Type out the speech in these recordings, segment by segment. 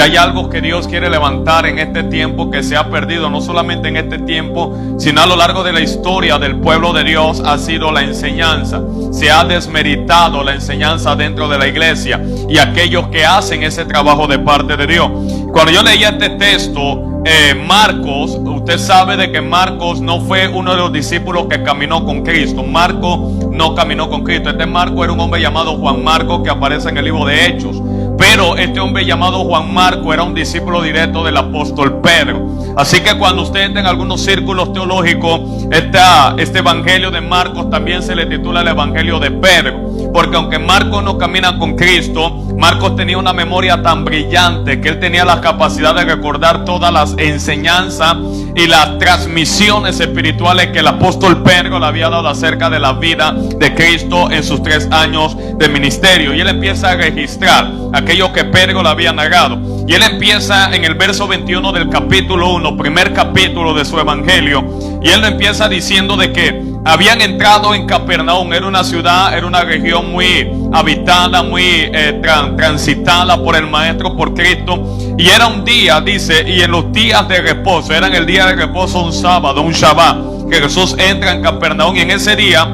hay algo que Dios quiere levantar en este tiempo que se ha perdido, no solamente en este tiempo, sino a lo largo de la historia del pueblo de Dios, ha sido la enseñanza. Se ha desmeritado la enseñanza dentro de la iglesia y aquellos que hacen ese trabajo de parte de Dios. Cuando yo leía este texto, Marcos, usted sabe de que Marcos no fue uno de los discípulos que caminó con Cristo. Marcos no caminó con Cristo. Este Marcos era un hombre llamado Juan Marcos que aparece en el libro de Hechos. Pero este hombre llamado Juan Marcos era un discípulo directo del apóstol Pedro. Así que cuando usted entra en algunos círculos teológicos, este evangelio de Marcos también se le titula el evangelio de Pedro. Porque aunque Marcos no camina con Cristo, Marcos tenía una memoria tan brillante que él tenía la capacidad de recordar todas las enseñanzas y las transmisiones espirituales que el apóstol Pedro le había dado acerca de la vida de Cristo en sus 3 años de ministerio. Y él empieza a registrar aquello que Pedro le había narrado. Y él empieza en el verso 21 del capítulo 1, primer capítulo de su evangelio. Y él lo empieza diciendo de que habían entrado en Capernaum. Era una ciudad, era una región muy habitada, muy transitada por el Maestro, por Cristo. Y era un día, dice, y en los días de reposo, eran el día de reposo, un sábado, un Shabbat, que Jesús entra en Capernaum. Y en ese día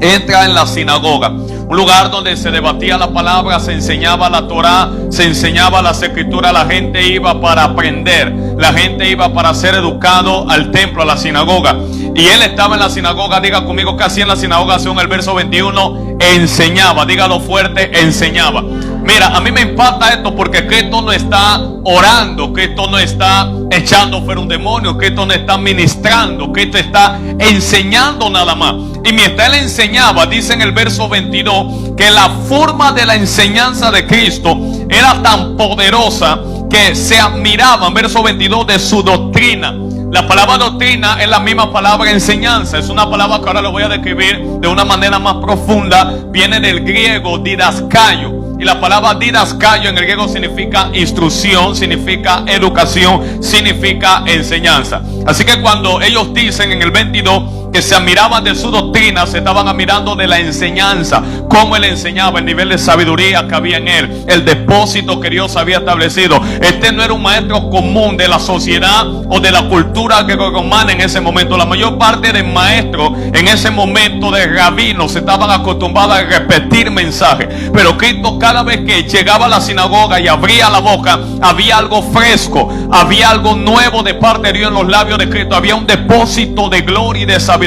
entra en la sinagoga, un lugar donde se debatía la palabra, se enseñaba la Torá, se enseñaba las escrituras. La gente iba para aprender, la gente iba para ser educado al templo, a la sinagoga. Y él estaba en la sinagoga. Diga conmigo, ¿qué hacía en la sinagoga? Según el verso 21, enseñaba. Dígalo fuerte, enseñaba. Mira, a mí me impacta esto porque Cristo no está orando, Cristo no está echando fuera un demonio, Cristo no está ministrando, Cristo está enseñando nada más. Y mientras él enseñaba, dice en el verso 22, que la forma de la enseñanza de Cristo era tan poderosa que se admiraban, verso 22, de su doctrina. La palabra doctrina es la misma palabra enseñanza. Es una palabra que ahora lo voy a describir de una manera más profunda. Viene del griego didascaio. Y la palabra didascaio en el griego significa instrucción, significa educación, significa enseñanza. Así que cuando ellos dicen en el 22 que se admiraban de su doctrina, se estaban admirando de la enseñanza, cómo él enseñaba, el nivel de sabiduría que había en él, el depósito que Dios había establecido. Este no era un maestro común de la sociedad o de la cultura greco-romana en ese momento. La mayor parte de maestros en ese momento, de rabinos, estaban acostumbrados a repetir mensajes. Pero Cristo, cada vez que llegaba a la sinagoga y abría la boca, había algo fresco, había algo nuevo de parte de Dios en los labios de Cristo. Había un depósito de gloria y de sabiduría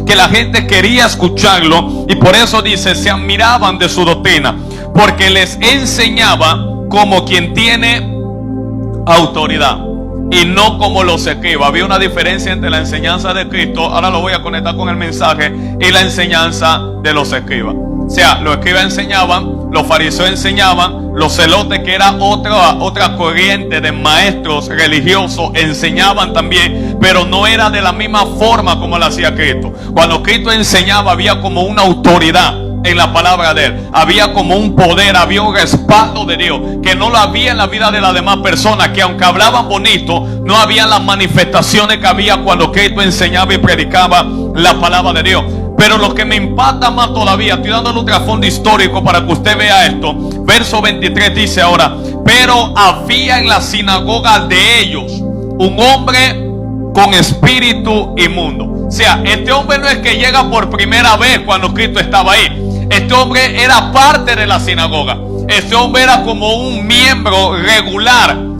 que la gente quería escucharlo. Y por eso dice, se admiraban de su doctrina, porque les enseñaba como quien tiene autoridad y no como los escribas. Había una diferencia entre la enseñanza de Cristo, ahora lo voy a conectar con el mensaje, y la enseñanza de los escribas. O sea, los escribas enseñaban, los fariseos enseñaban, los celotes, que era otra corriente de maestros religiosos, enseñaban también, pero no era de la misma forma como lo hacía Cristo. Cuando Cristo enseñaba, había como una autoridad en la palabra de él, había como un poder, había un respaldo de Dios que no lo había en la vida de las demás personas, que aunque hablaban bonito, no había las manifestaciones que había cuando Cristo enseñaba y predicaba la palabra de Dios. Pero lo que me impacta más todavía, estoy dándole un trasfondo histórico para que usted vea esto. Verso 23 dice ahora: pero había en la sinagoga de ellos un hombre con espíritu inmundo. O sea, este hombre no es que llega por primera vez cuando Cristo estaba ahí. Este hombre era parte de la sinagoga. Este hombre era como un miembro regular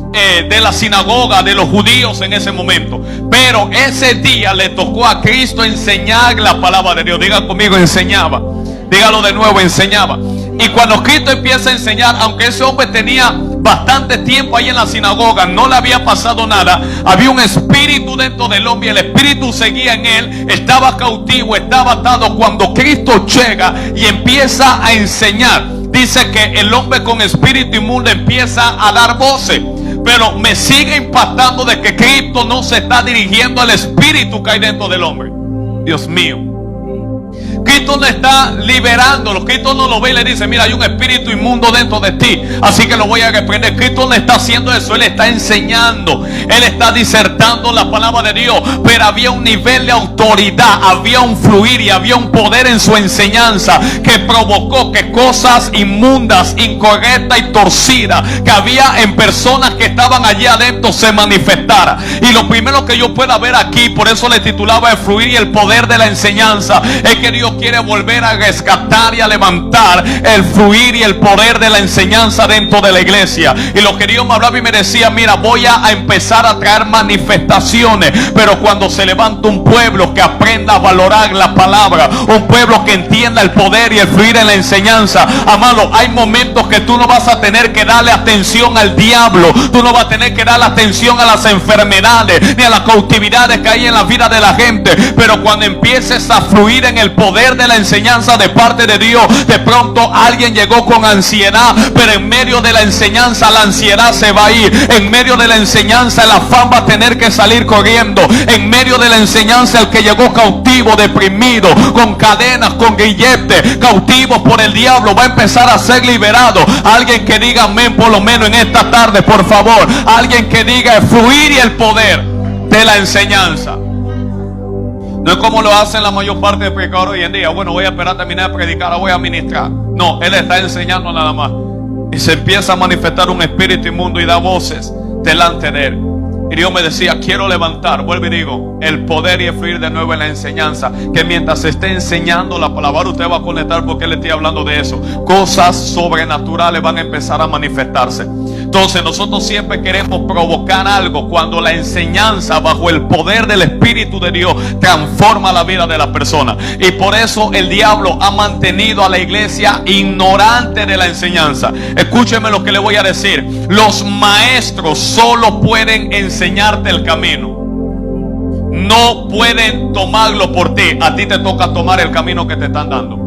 de la sinagoga de los judíos en ese momento. Pero ese día le tocó a Cristo enseñar la palabra de Dios. Diga conmigo, enseñaba. Dígalo de nuevo, enseñaba. Y cuando Cristo empieza a enseñar, aunque ese hombre tenía bastante tiempo ahí en la sinagoga, no le había pasado nada, había un espíritu dentro del hombre, el espíritu seguía en él, estaba cautivo, estaba atado. Cuando Cristo llega y empieza a enseñar, dice que el hombre con espíritu inmundo empieza a dar voces. Pero me sigue impactando de que Cristo no se está dirigiendo al espíritu que hay dentro del hombre. Dios mío. Cristo no está liberándolo. Cristo no lo ve y le dice: mira, hay un espíritu inmundo dentro de ti, así que lo voy a reprender. Cristo no está haciendo eso. Él está enseñando, Él está disertando la palabra de Dios. Pero había un nivel de autoridad, había un fluir y había un poder en su enseñanza que provocó que cosas inmundas, incorrectas y torcidas que había en personas que estaban allí adentro se manifestara. Y lo primero que yo pueda ver aquí, por eso le titulaba el fluir y el poder de la enseñanza, es que Dios quiere volver a rescatar y a levantar el fluir y el poder de la enseñanza dentro de la iglesia. Y lo que Dios me hablaba y me decía: mira, voy a empezar a traer manifestaciones, pero cuando se levanta un pueblo que aprenda a valorar la palabra, un pueblo que entienda el poder y el fluir en la enseñanza, amado, hay momentos que tú no vas a tener que darle atención al diablo, tú no vas a tener que darle atención a las enfermedades ni a las cautividades que hay en la vida de la gente, pero cuando empieces a fluir en el poder de la enseñanza de parte de Dios, de pronto alguien llegó con ansiedad, pero en medio de la enseñanza la ansiedad se va a ir, en medio de la enseñanza el afán va a tener que salir corriendo, en medio de la enseñanza el que llegó cautivo, deprimido, con cadenas, con grilletes, cautivo por el diablo, va a empezar a ser liberado. Alguien que diga amén por lo menos en esta tarde, por favor. Alguien que diga el fluir y el poder de la enseñanza. No es como lo hacen la mayor parte de predicadores hoy en día: bueno, voy a esperar a terminar de predicar, ahora voy a ministrar. No, él está enseñando nada más, y se empieza a manifestar un espíritu inmundo y da voces delante de él. Y Dios me decía: quiero levantar, vuelvo y digo, el poder y el fluir de nuevo en la enseñanza, que mientras se esté enseñando la palabra, usted va a conectar, porque le estoy hablando de eso. Cosas sobrenaturales van a empezar a manifestarse. Entonces nosotros siempre queremos provocar algo cuando la enseñanza bajo el poder del Espíritu de Dios transforma la vida de la persona. Y por eso el diablo ha mantenido a la iglesia ignorante de la enseñanza. Escúcheme lo que le voy a decir: los maestros solo pueden enseñarte el camino, no pueden tomarlo por ti. A ti te toca tomar el camino que te están dando.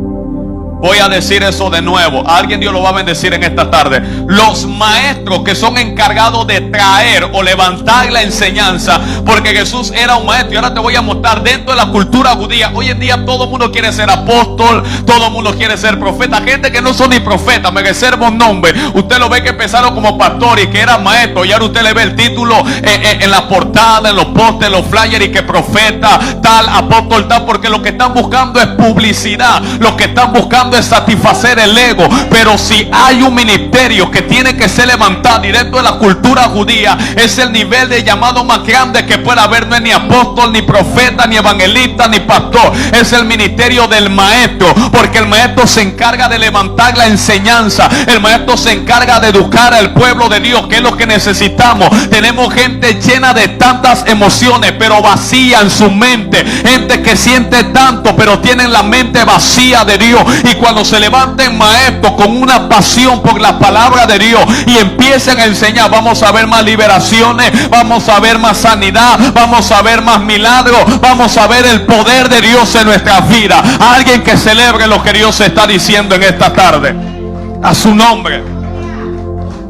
Voy a decir eso de nuevo. A alguien Dios lo va a bendecir en esta tarde. Los maestros que son encargados de traer o levantar la enseñanza, porque Jesús era un maestro. Y ahora te voy a mostrar dentro de la cultura judía. Hoy en día todo el mundo quiere ser apóstol, todo el mundo quiere ser profeta. Gente que no son ni profetas, me reservo un nombre. Usted lo ve que empezaron como pastor y que eran maestros, y ahora usted le ve el título en la portada, en los postes, en los flyers, y que profeta tal, apóstol tal, porque lo que están buscando es publicidad. Lo que están buscando es satisfacer el ego. Pero si hay un ministerio que tiene que ser levantado, y dentro de la cultura judía es el nivel de llamado más grande que pueda haber, no es ni apóstol, ni profeta, ni evangelista, ni pastor, es el ministerio del maestro, porque el maestro se encarga de levantar la enseñanza, el maestro se encarga de educar al pueblo de Dios, que es lo que necesitamos. Tenemos gente llena de tantas emociones, pero vacía en su mente, gente que siente tanto, pero tienen la mente vacía de Dios. Y cuando se levanten maestros con una pasión por la palabra de Dios y empiecen a enseñar, vamos a ver más liberaciones, vamos a ver más sanidad, vamos a ver más milagros, vamos a ver el poder de Dios en nuestras vidas. Alguien que celebre lo que Dios está diciendo en esta tarde, a su nombre.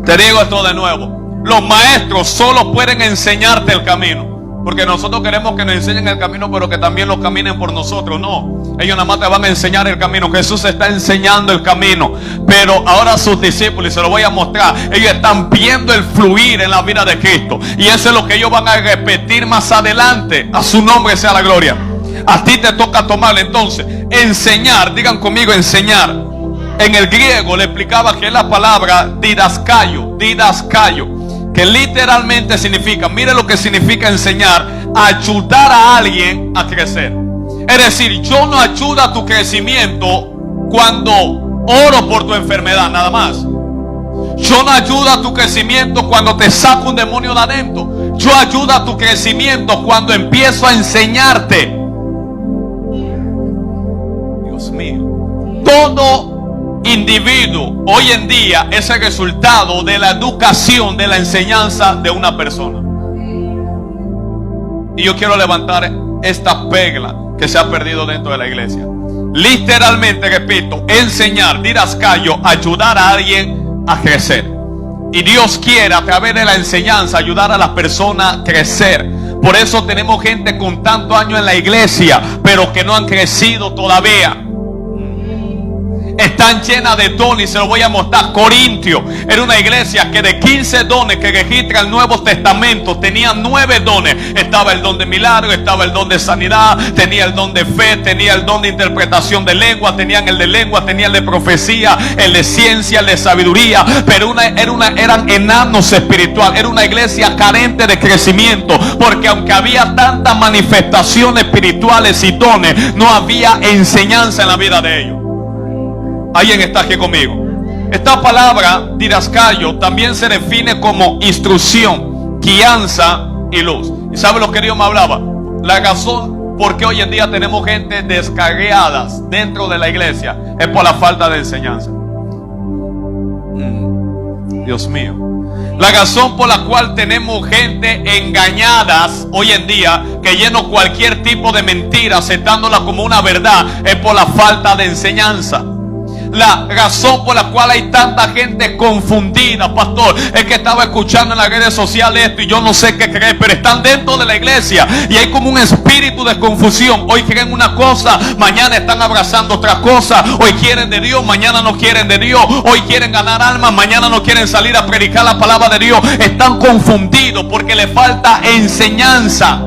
Te digo esto de nuevo: los maestros solo pueden enseñarte el camino, porque nosotros queremos que nos enseñen el camino, pero que también lo caminen por nosotros. No, ellos nada más te van a enseñar el camino. Jesús está enseñando el camino, pero ahora sus discípulos, y se lo voy a mostrar, ellos están viendo el fluir en la vida de Cristo, y eso es lo que ellos van a repetir más adelante. A su nombre sea la gloria. A ti te toca tomarle. Entonces, enseñar, digan conmigo, enseñar. En el griego le explicaba que es la palabra didaskaio, que literalmente significa, mire lo que significa enseñar: ayudar a alguien a crecer. Es decir, yo no ayudo a tu crecimiento cuando oro por tu enfermedad, nada más. Yo no ayudo a tu crecimiento cuando te saco un demonio de adentro. Yo ayudo a tu crecimiento cuando empiezo a enseñarte. Dios mío. Todo individuo hoy en día es el resultado de la educación, de la enseñanza de una persona. Y yo quiero levantar esta perla que se ha perdido dentro de la iglesia. Literalmente, repito, enseñar, didaskaio, ayudar a alguien a crecer. Y Dios quiere a través de la enseñanza ayudar a las personas a crecer. Por eso tenemos gente con tantos años en la iglesia, pero que no han crecido todavía. están llenas de dones, y se lo voy a mostrar. Corintio era una iglesia que de 15 dones que registra el Nuevo Testamento, tenía 9 dones. Estaba el don de milagro, estaba el don de sanidad, tenía el don de fe, tenía el don de interpretación de lengua, tenían el de lengua, tenía el de profecía, el de ciencia, el de sabiduría. Pero eran enanos espirituales. Era una iglesia carente de crecimiento, porque aunque había tantas manifestaciones espirituales y dones, no había enseñanza en la vida de ellos. ¿Alguien está aquí conmigo? Esta palabra didascalio también se define como instrucción, guianza y luz. ¿Y sabe lo que Dios me hablaba? La razón por qué hoy en día tenemos gente descarriadas dentro de la iglesia es por la falta de enseñanza. Dios mío. La razón por la cual tenemos gente engañadas hoy en día, que lleno cualquier tipo de mentira aceptándola como una verdad, es por la falta de enseñanza. La razón por la cual hay tanta gente confundida, pastor, es que estaba escuchando en las redes sociales esto y yo no sé qué creer, pero están dentro de la iglesia y hay como un espíritu de confusión. Hoy creen una cosa, mañana están abrazando otra cosa. Hoy quieren de Dios, mañana no quieren de Dios. Hoy quieren ganar almas, mañana no quieren salir a predicar la palabra de Dios. Están confundidos porque le falta enseñanza.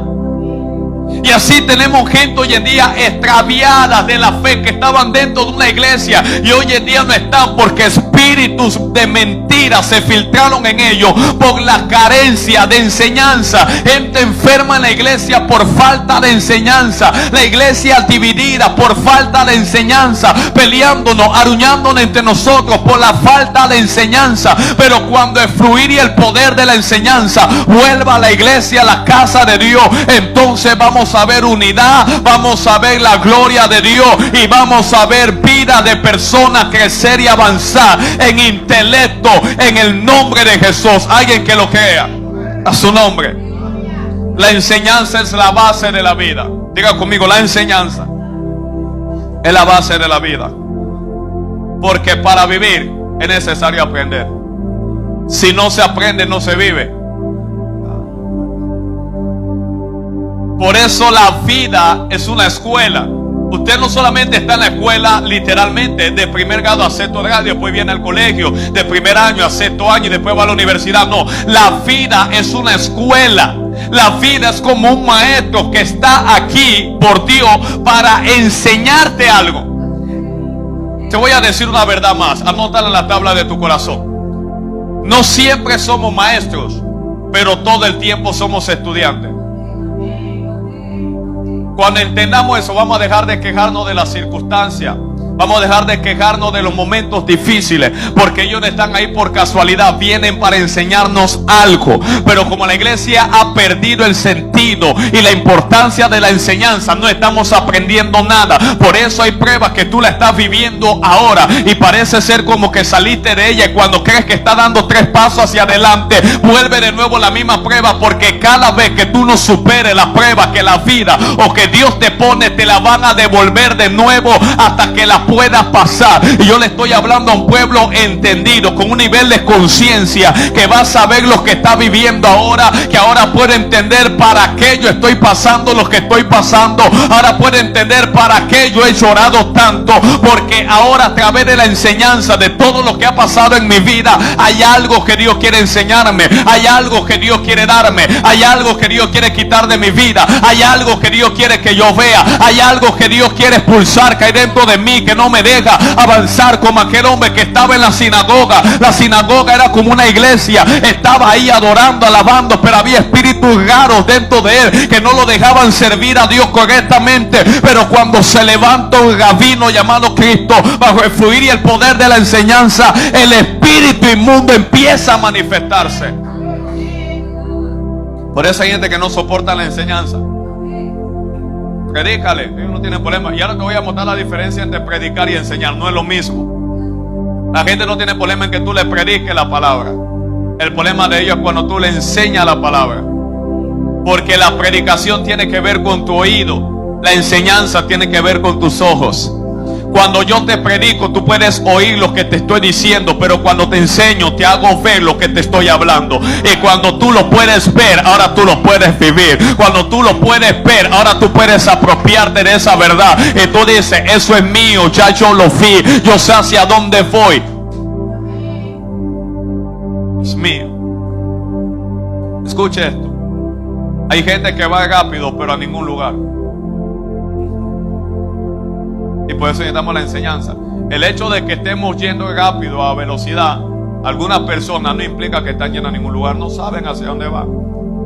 Y así tenemos gente hoy en día extraviada de la fe, que estaban dentro de una iglesia y hoy en día no están, porque espíritus de mentira se filtraron en ellos por la carencia de enseñanza. Gente enferma en la iglesia por falta de enseñanza. La iglesia dividida por falta de enseñanza, peleándonos, aruñándonos entre nosotros por la falta de enseñanza. Pero cuando el fluir y el poder de la enseñanza vuelva a la iglesia, a la casa de Dios, entonces vamos a ver unidad, vamos a ver la gloria de Dios y vamos a ver vida de personas crecer y avanzar en intelecto, en el nombre de Jesús. Alguien que lo crea a su nombre. La enseñanza es la base de la vida. Diga conmigo, la enseñanza es la base de la vida, porque para vivir es necesario aprender. Si no se aprende, no se vive. Por eso la vida es una escuela. Usted no solamente está en la escuela literalmente de primer grado a sexto grado, después viene al colegio de primer año a sexto año y después va a la universidad. No, la vida es una escuela. La vida es como un maestro que está aquí por Dios para enseñarte algo. Te voy a decir una verdad más, anótala en la tabla de tu corazón. No siempre somos maestros, pero todo el tiempo somos estudiantes. Cuando entendamos eso, vamos a dejar de quejarnos de las circunstancias. Vamos a dejar de quejarnos de los momentos difíciles, porque ellos no están ahí por casualidad, vienen para enseñarnos algo. Pero como la iglesia ha perdido el sentido y la importancia de la enseñanza, no estamos aprendiendo nada. Por eso hay pruebas que tú la estás viviendo ahora y parece ser como que saliste de ella, y cuando crees que está dando 3 pasos hacia adelante, vuelve de nuevo la misma prueba, porque cada vez que tú no superes la prueba que la vida o que Dios te pone, te la van a devolver de nuevo hasta que la puedas pasar. Y yo le estoy hablando a un pueblo entendido, con un nivel de conciencia, que va a saber lo que está viviendo ahora, que ahora puede entender para qué yo estoy pasando lo que estoy pasando. Ahora puede entender para qué yo he llorado tanto, porque ahora a través de la enseñanza de todo lo que ha pasado en mi vida, hay algo que Dios quiere enseñarme, hay algo que Dios quiere darme, hay algo que Dios quiere quitar de mi vida, hay algo que Dios quiere que yo vea, hay algo que Dios quiere expulsar que hay dentro de mí, que no me deja avanzar, como aquel hombre que estaba en la sinagoga. La sinagoga era como una iglesia, estaba ahí adorando, alabando, pero había espíritus raros dentro de él que no lo dejaban servir a Dios correctamente. Pero cuando se levanta un rabino llamado Cristo, bajo el fluir y el poder de la enseñanza, el espíritu inmundo empieza a manifestarse. Por eso hay gente que no soporta la enseñanza. Predícale, ellos no tienen problema. Y ahora te voy a mostrar la diferencia entre predicar y enseñar. No es lo mismo. La gente no tiene problema en que tú le prediques la palabra. El problema de ellos es cuando tú le enseñas la palabra. Porque la predicación tiene que ver con tu oído, la enseñanza tiene que ver con tus ojos. Cuando yo te predico, tú puedes oír lo que te estoy diciendo, pero cuando te enseño, te hago ver lo que te estoy hablando. Y cuando tú lo puedes ver, ahora tú lo puedes vivir. Cuando tú lo puedes ver, ahora tú puedes apropiarte de esa verdad. Y tú dices, eso es mío, ya yo lo vi, yo sé hacia dónde voy. Es mío. Escuche esto. Hay gente que va rápido, pero a ningún lugar. Y por eso necesitamos la enseñanza. El hecho de que estemos yendo rápido a velocidad, algunas personas, no implica que están yendo a ningún lugar. No saben hacia dónde van.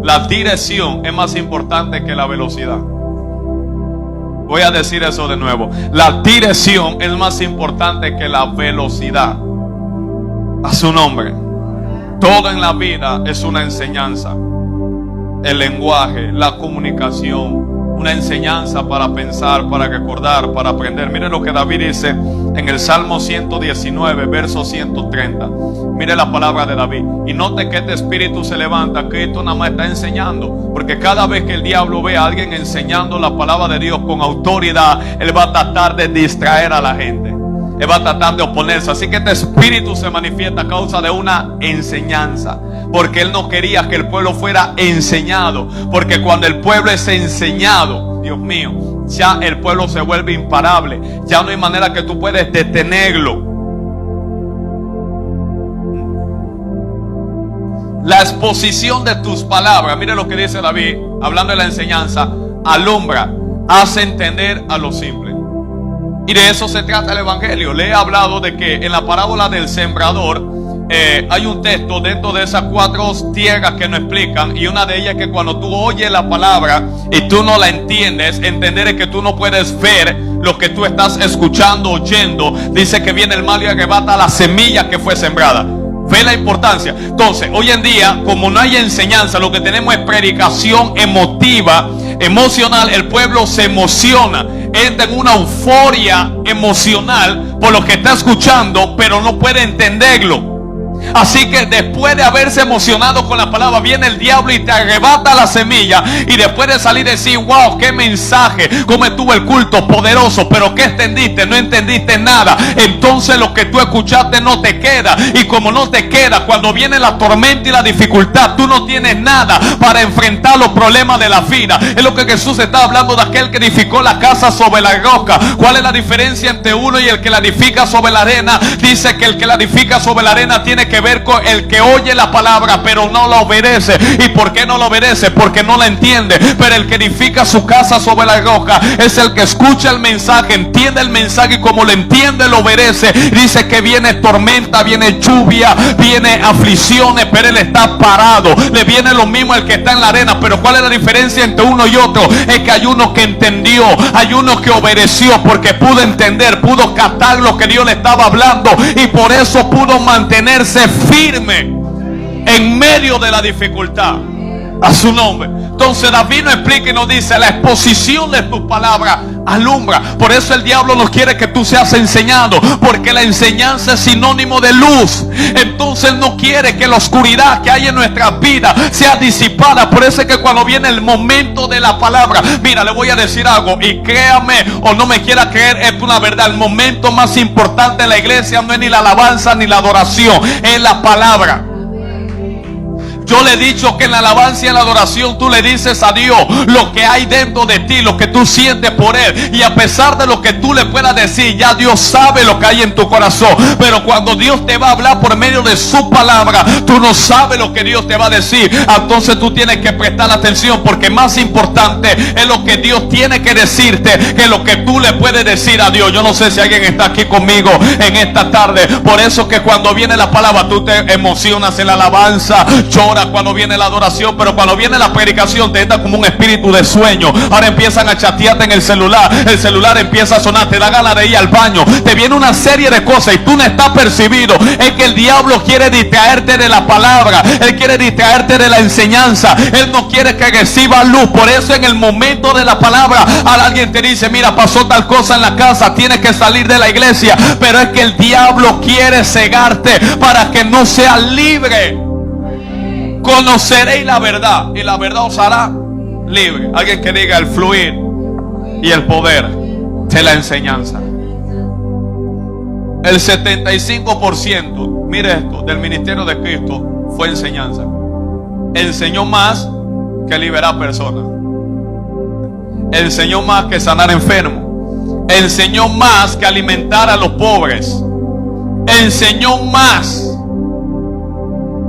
La dirección es más importante que la velocidad. Voy a decir eso de nuevo. La dirección es más importante que la velocidad. A su nombre. Todo en la vida es una enseñanza. El lenguaje, la comunicación, una enseñanza para pensar, para recordar, para aprender. Mire lo que David dice en el Salmo 119, verso 130. Mire la palabra de David. Y note que este espíritu se levanta. Cristo nada más está enseñando. Porque cada vez que el diablo ve a alguien enseñando la palabra de Dios con autoridad, él va a tratar de distraer a la gente. Él va a tratar de oponerse. Así que este espíritu se manifiesta a causa de una enseñanza. Porque él no quería que el pueblo fuera enseñado. Porque cuando el pueblo es enseñado, Dios mío, ya el pueblo se vuelve imparable. Ya no hay manera que tú puedes detenerlo. La exposición de tus palabras, mire lo que dice David, hablando de la enseñanza, alumbra, hace entender a los simples. Y de eso se trata el evangelio. Le he hablado de que en la parábola del sembrador hay un texto dentro de esas 4 tierras que nos explican. Y una de ellas es que cuando tú oyes la palabra y tú no la entiendes, entender es que tú no puedes ver lo que tú estás escuchando, oyendo. Dice que viene el mal y arrebata la semilla que fue sembrada. ¿Ve la importancia? Entonces, hoy en día, como no hay enseñanza, lo que tenemos es predicación emotiva, emocional. El pueblo se emociona, entra en una euforia emocional por lo que está escuchando, pero no puede entenderlo. Así que después de haberse emocionado con la palabra, viene el diablo y te arrebata la semilla. Y después de salir y decir, wow, qué mensaje, cómo estuvo el culto poderoso, pero ¿qué entendiste? No entendiste nada. Entonces lo que tú escuchaste no te queda. Y como no te queda, cuando viene la tormenta y la dificultad, tú no tienes nada para enfrentar los problemas de la vida. Es lo que Jesús está hablando de aquel que edificó la casa sobre la roca. ¿Cuál es la diferencia entre uno y el que la edifica sobre la arena? Dice que el que la edifica sobre la arena tiene que ver con el que oye la palabra pero no la obedece. ¿Y por qué no la obedece? Porque no la entiende. Pero el que edifica su casa sobre la roca es el que escucha el mensaje, entiende el mensaje y como lo entiende lo obedece. Dice que viene tormenta, viene lluvia, viene aflicciones, pero él está parado. Le viene lo mismo al que está en la arena. Pero ¿cuál es la diferencia entre uno y otro? Es que hay uno que entendió, hay uno que obedeció porque pudo entender, pudo captar lo que Dios le estaba hablando y por eso pudo mantenerse firme en medio de la dificultad. A su nombre. Entonces David nos explica y nos dice: la exposición de tus palabras alumbra. Por eso el diablo no quiere que tú seas enseñado, porque la enseñanza es sinónimo de luz. Entonces no quiere que la oscuridad que hay en nuestras vidas sea disipada. Por eso es que cuando viene el momento de la palabra, mira, le voy a decir algo y créame o no me quiera creer, es una verdad. El momento más importante en la iglesia no es ni la alabanza ni la adoración, es la palabra. Yo le he dicho que en la alabanza y en la adoración tú le dices a Dios lo que hay dentro de ti, lo que tú sientes por Él. Y a pesar de lo que tú le puedas decir, ya Dios sabe lo que hay en tu corazón. Pero cuando Dios te va a hablar por medio de su palabra, tú no sabes lo que Dios te va a decir. Entonces tú tienes que prestar atención, porque más importante es lo que Dios tiene que decirte que lo que tú le puedes decir a Dios. Yo no sé si alguien está aquí conmigo en esta tarde. Por eso que cuando viene la palabra tú te emocionas en la alabanza, lloras cuando viene la adoración, pero cuando viene la predicación te entra como un espíritu de sueño. Ahora empiezan a chatearte en el celular empieza a sonar, te da ganas de ir al baño, te viene una serie de cosas y tú no estás percibido. Es que el diablo quiere distraerte de la palabra, él quiere distraerte de la enseñanza, él no quiere que reciba luz. Por eso en el momento de la palabra alguien te dice: mira, pasó tal cosa en la casa, tienes que salir de la iglesia. Pero es que el diablo quiere cegarte para que no seas libre. Conoceréis la verdad y la verdad os hará libre. Alguien que diga: el fluir y el poder de la enseñanza. El 75%, mire esto, del ministerio de Cristo fue enseñanza. Enseñó más que liberar personas. Enseñó más que sanar enfermos. Enseñó más que alimentar a los pobres. Enseñó más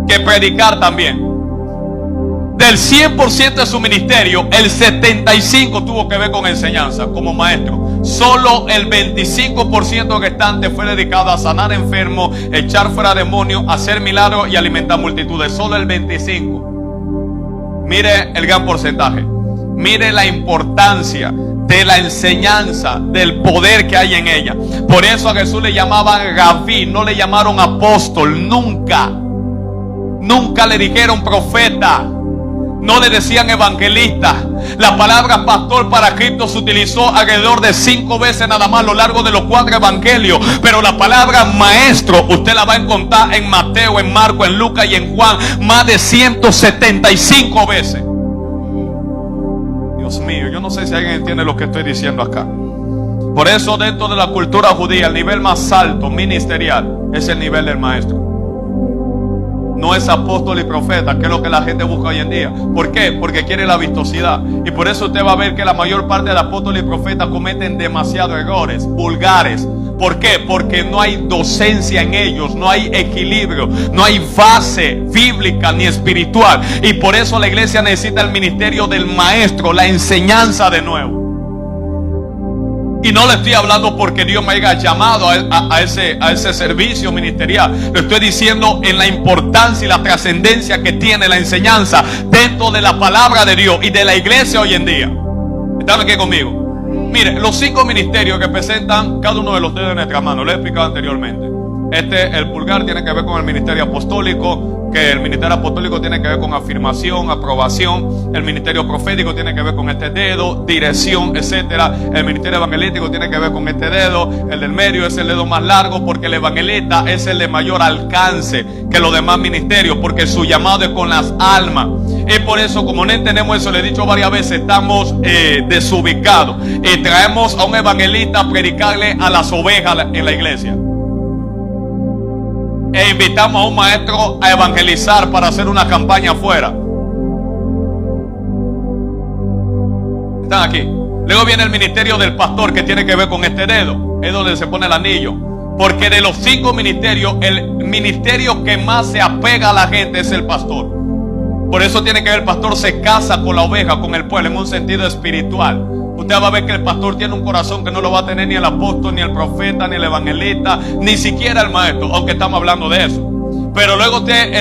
que predicar también. Del 100% de su ministerio, el 75% tuvo que ver con enseñanza como maestro. Solo el 25% restante fue dedicado a sanar enfermos, echar fuera demonios, hacer milagros y alimentar multitudes. Solo el 25%. Mire el gran porcentaje. Mire la importancia de la enseñanza, del poder que hay en ella. Por eso a Jesús le llamaban rabí, no le llamaron apóstol, nunca. Nunca le dijeron profeta, no le decían evangelista. La palabra pastor para Cristo se utilizó alrededor de 5 veces nada más a lo largo de los 4 evangelios. Pero la palabra maestro usted la va a encontrar en Mateo, en Marcos, en Lucas y en Juan más de 175 veces. Dios mío, yo no sé si alguien entiende lo que estoy diciendo acá. Por eso dentro de la cultura judía el nivel más alto ministerial es el nivel del maestro. No es apóstol y profeta, que es lo que la gente busca hoy en día. ¿Por qué? Porque quiere la vistosidad. Y por eso usted va a ver que la mayor parte de apóstoles y profetas cometen demasiados errores vulgares. ¿Por qué? Porque no hay docencia en ellos, no hay equilibrio, no hay base bíblica ni espiritual. Y por eso la iglesia necesita el ministerio del maestro, la enseñanza de nuevo. Y no le estoy hablando porque Dios me haya llamado a ese servicio ministerial. Lo estoy diciendo en la importancia y la trascendencia que tiene la enseñanza dentro de la palabra de Dios y de la iglesia hoy en día. ¿Están aquí conmigo? Mire, los 5 ministerios que presentan cada uno de los dedos de nuestra mano, lo he explicado anteriormente. El pulgar tiene que ver con el ministerio apostólico, que el ministerio apostólico tiene que ver con afirmación, aprobación. El ministerio profético tiene que ver con este dedo, dirección, etcétera. El ministerio evangelístico tiene que ver con este dedo. El del medio es el dedo más largo, porque el evangelista es el de mayor alcance que los demás ministerios, porque su llamado es con las almas. Y por eso, como no entendemos eso, le he dicho varias veces, estamos desubicados y traemos a un evangelista a predicarle a las ovejas en la iglesia. E invitamos a un maestro a evangelizar para hacer una campaña afuera. Están aquí. Luego viene el ministerio del pastor, que tiene que ver con este dedo. Es donde se pone el anillo. Porque de los 5 ministerios, el ministerio que más se apega a la gente es el pastor. Por eso tiene que ver, el pastor se casa con la oveja, con el pueblo, en un sentido espiritual. Usted va a ver que el pastor tiene un corazón que no lo va a tener ni el apóstol, ni el profeta, ni el evangelista, ni siquiera el maestro, aunque estamos hablando de eso. Pero luego usted,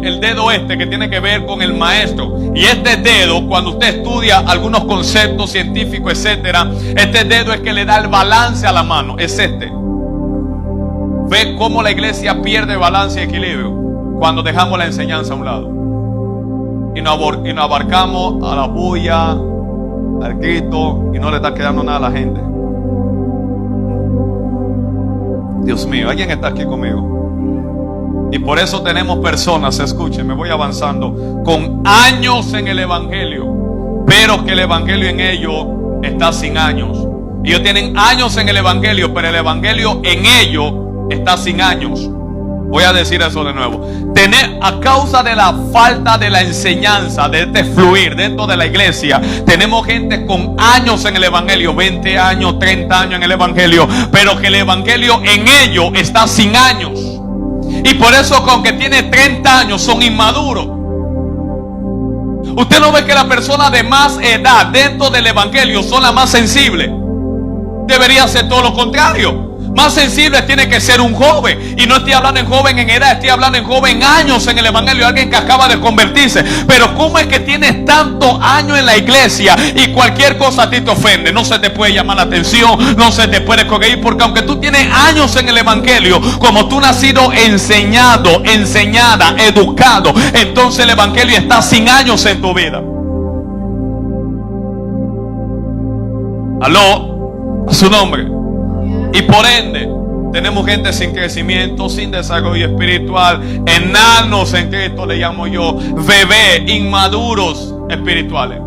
el dedo que tiene que ver con el maestro. Y este dedo, cuando usted estudia algunos conceptos científicos, etcétera, este dedo es que le da el balance a la mano, es este. Ve cómo la iglesia pierde balance y equilibrio cuando dejamos la enseñanza a un lado. Y nos abarcamos a la bulla, al grito, y no le está quedando nada a la gente. Dios mío, ¿alguien está aquí conmigo? Y por eso tenemos personas, escuchen, me voy avanzando, con años en el evangelio, pero que el evangelio en ellos está sin años. Ellos tienen años en el evangelio, pero el evangelio en ellos está sin años. Voy a decir eso de nuevo. A causa de la falta de la enseñanza, de este fluir dentro de la iglesia, tenemos gente con años en el evangelio, 20 años, 30 años en el evangelio, pero que el evangelio en ellos está sin años. Y por eso, aunque tiene 30 años, son inmaduros. Usted no ve que la persona de más edad dentro del evangelio son las más sensibles. Debería ser todo lo contrario. Más sensible tiene que ser un joven. Y no estoy hablando en joven en edad, estoy hablando en joven en años en el evangelio, alguien que acaba de convertirse. Pero ¿cómo es que tienes tantos años en la iglesia y cualquier cosa a ti te ofende? No se te puede llamar la atención, no se te puede corregir, porque aunque tú tienes años en el evangelio, como tú no has sido enseñado, enseñada, educado, entonces el evangelio está sin años en tu vida. Aló, a su nombre. Y por ende, tenemos gente sin crecimiento, sin desarrollo espiritual, enanos en Cristo le llamo yo, bebés, inmaduros espirituales,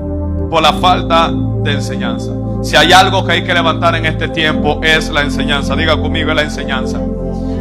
por la falta de enseñanza. Si hay algo que hay que levantar en este tiempo es la enseñanza. Diga conmigo, es la enseñanza.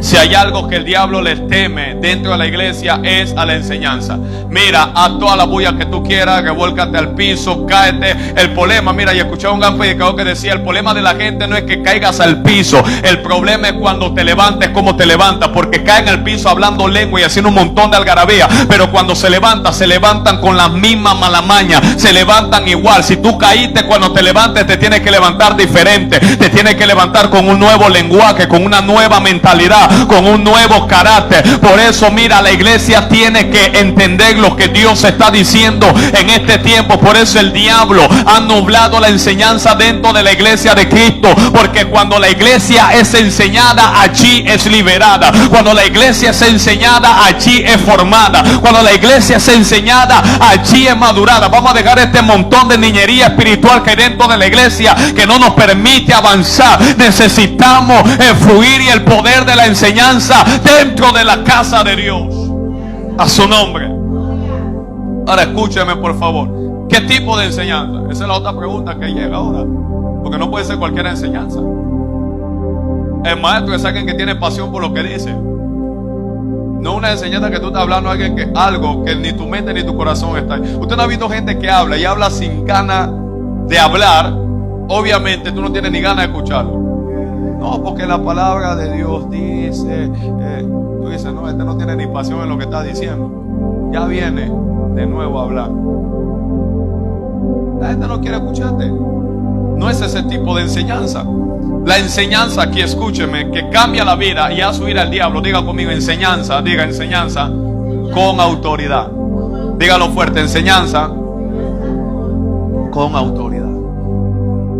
Si hay algo que el diablo le teme dentro de la iglesia es a la enseñanza. Mira, haz toda la bulla que tú quieras, revuélcate al piso, cáete. El problema, mira, y escuché a un gran predicador que decía, el problema de la gente no es que caigas al piso, el problema es cuando te levantes, cómo te levantas, porque caen al piso hablando lengua y haciendo un montón de algarabía, pero cuando se levantan con la misma mala maña, se levantan igual. Si tú caíste, cuando te levantes te tienes que levantar diferente, te tienes que levantar con un nuevo lenguaje, con una nueva mentalidad, con un nuevo carácter. Por eso, mira, la iglesia tiene que entender lo que Dios está diciendo en este tiempo. Por eso el diablo ha nublado la enseñanza dentro de la iglesia de Cristo, porque cuando la iglesia es enseñada, allí es liberada. Cuando la iglesia es enseñada, allí es formada. Cuando la iglesia es enseñada, allí es madurada. Vamos a dejar este montón de niñería espiritual que hay dentro de la iglesia, que no nos permite avanzar. Necesitamos el fluir y el poder de la enseñanza dentro de la casa de Dios. A su nombre. Ahora escúcheme, por favor. ¿Qué tipo de enseñanza? Esa es la otra pregunta que llega ahora, porque no puede ser cualquier enseñanza. El maestro es alguien que tiene pasión por lo que dice. No una enseñanza que tú estás hablando a alguien que algo que ni tu mente ni tu corazón está. Usted no ha visto gente que habla y habla sin ganas de hablar. Obviamente tú no tienes ni ganas de escucharlo. No, porque la palabra de Dios dice, tú dices, no, este no tiene ni pasión en lo que está diciendo. Ya viene de nuevo a hablar. La gente no quiere escucharte. No es ese tipo de enseñanza. La enseñanza aquí, escúcheme, que cambia la vida y hace huir al diablo. Diga conmigo, enseñanza. Diga enseñanza con autoridad. Dígalo fuerte, enseñanza con autoridad.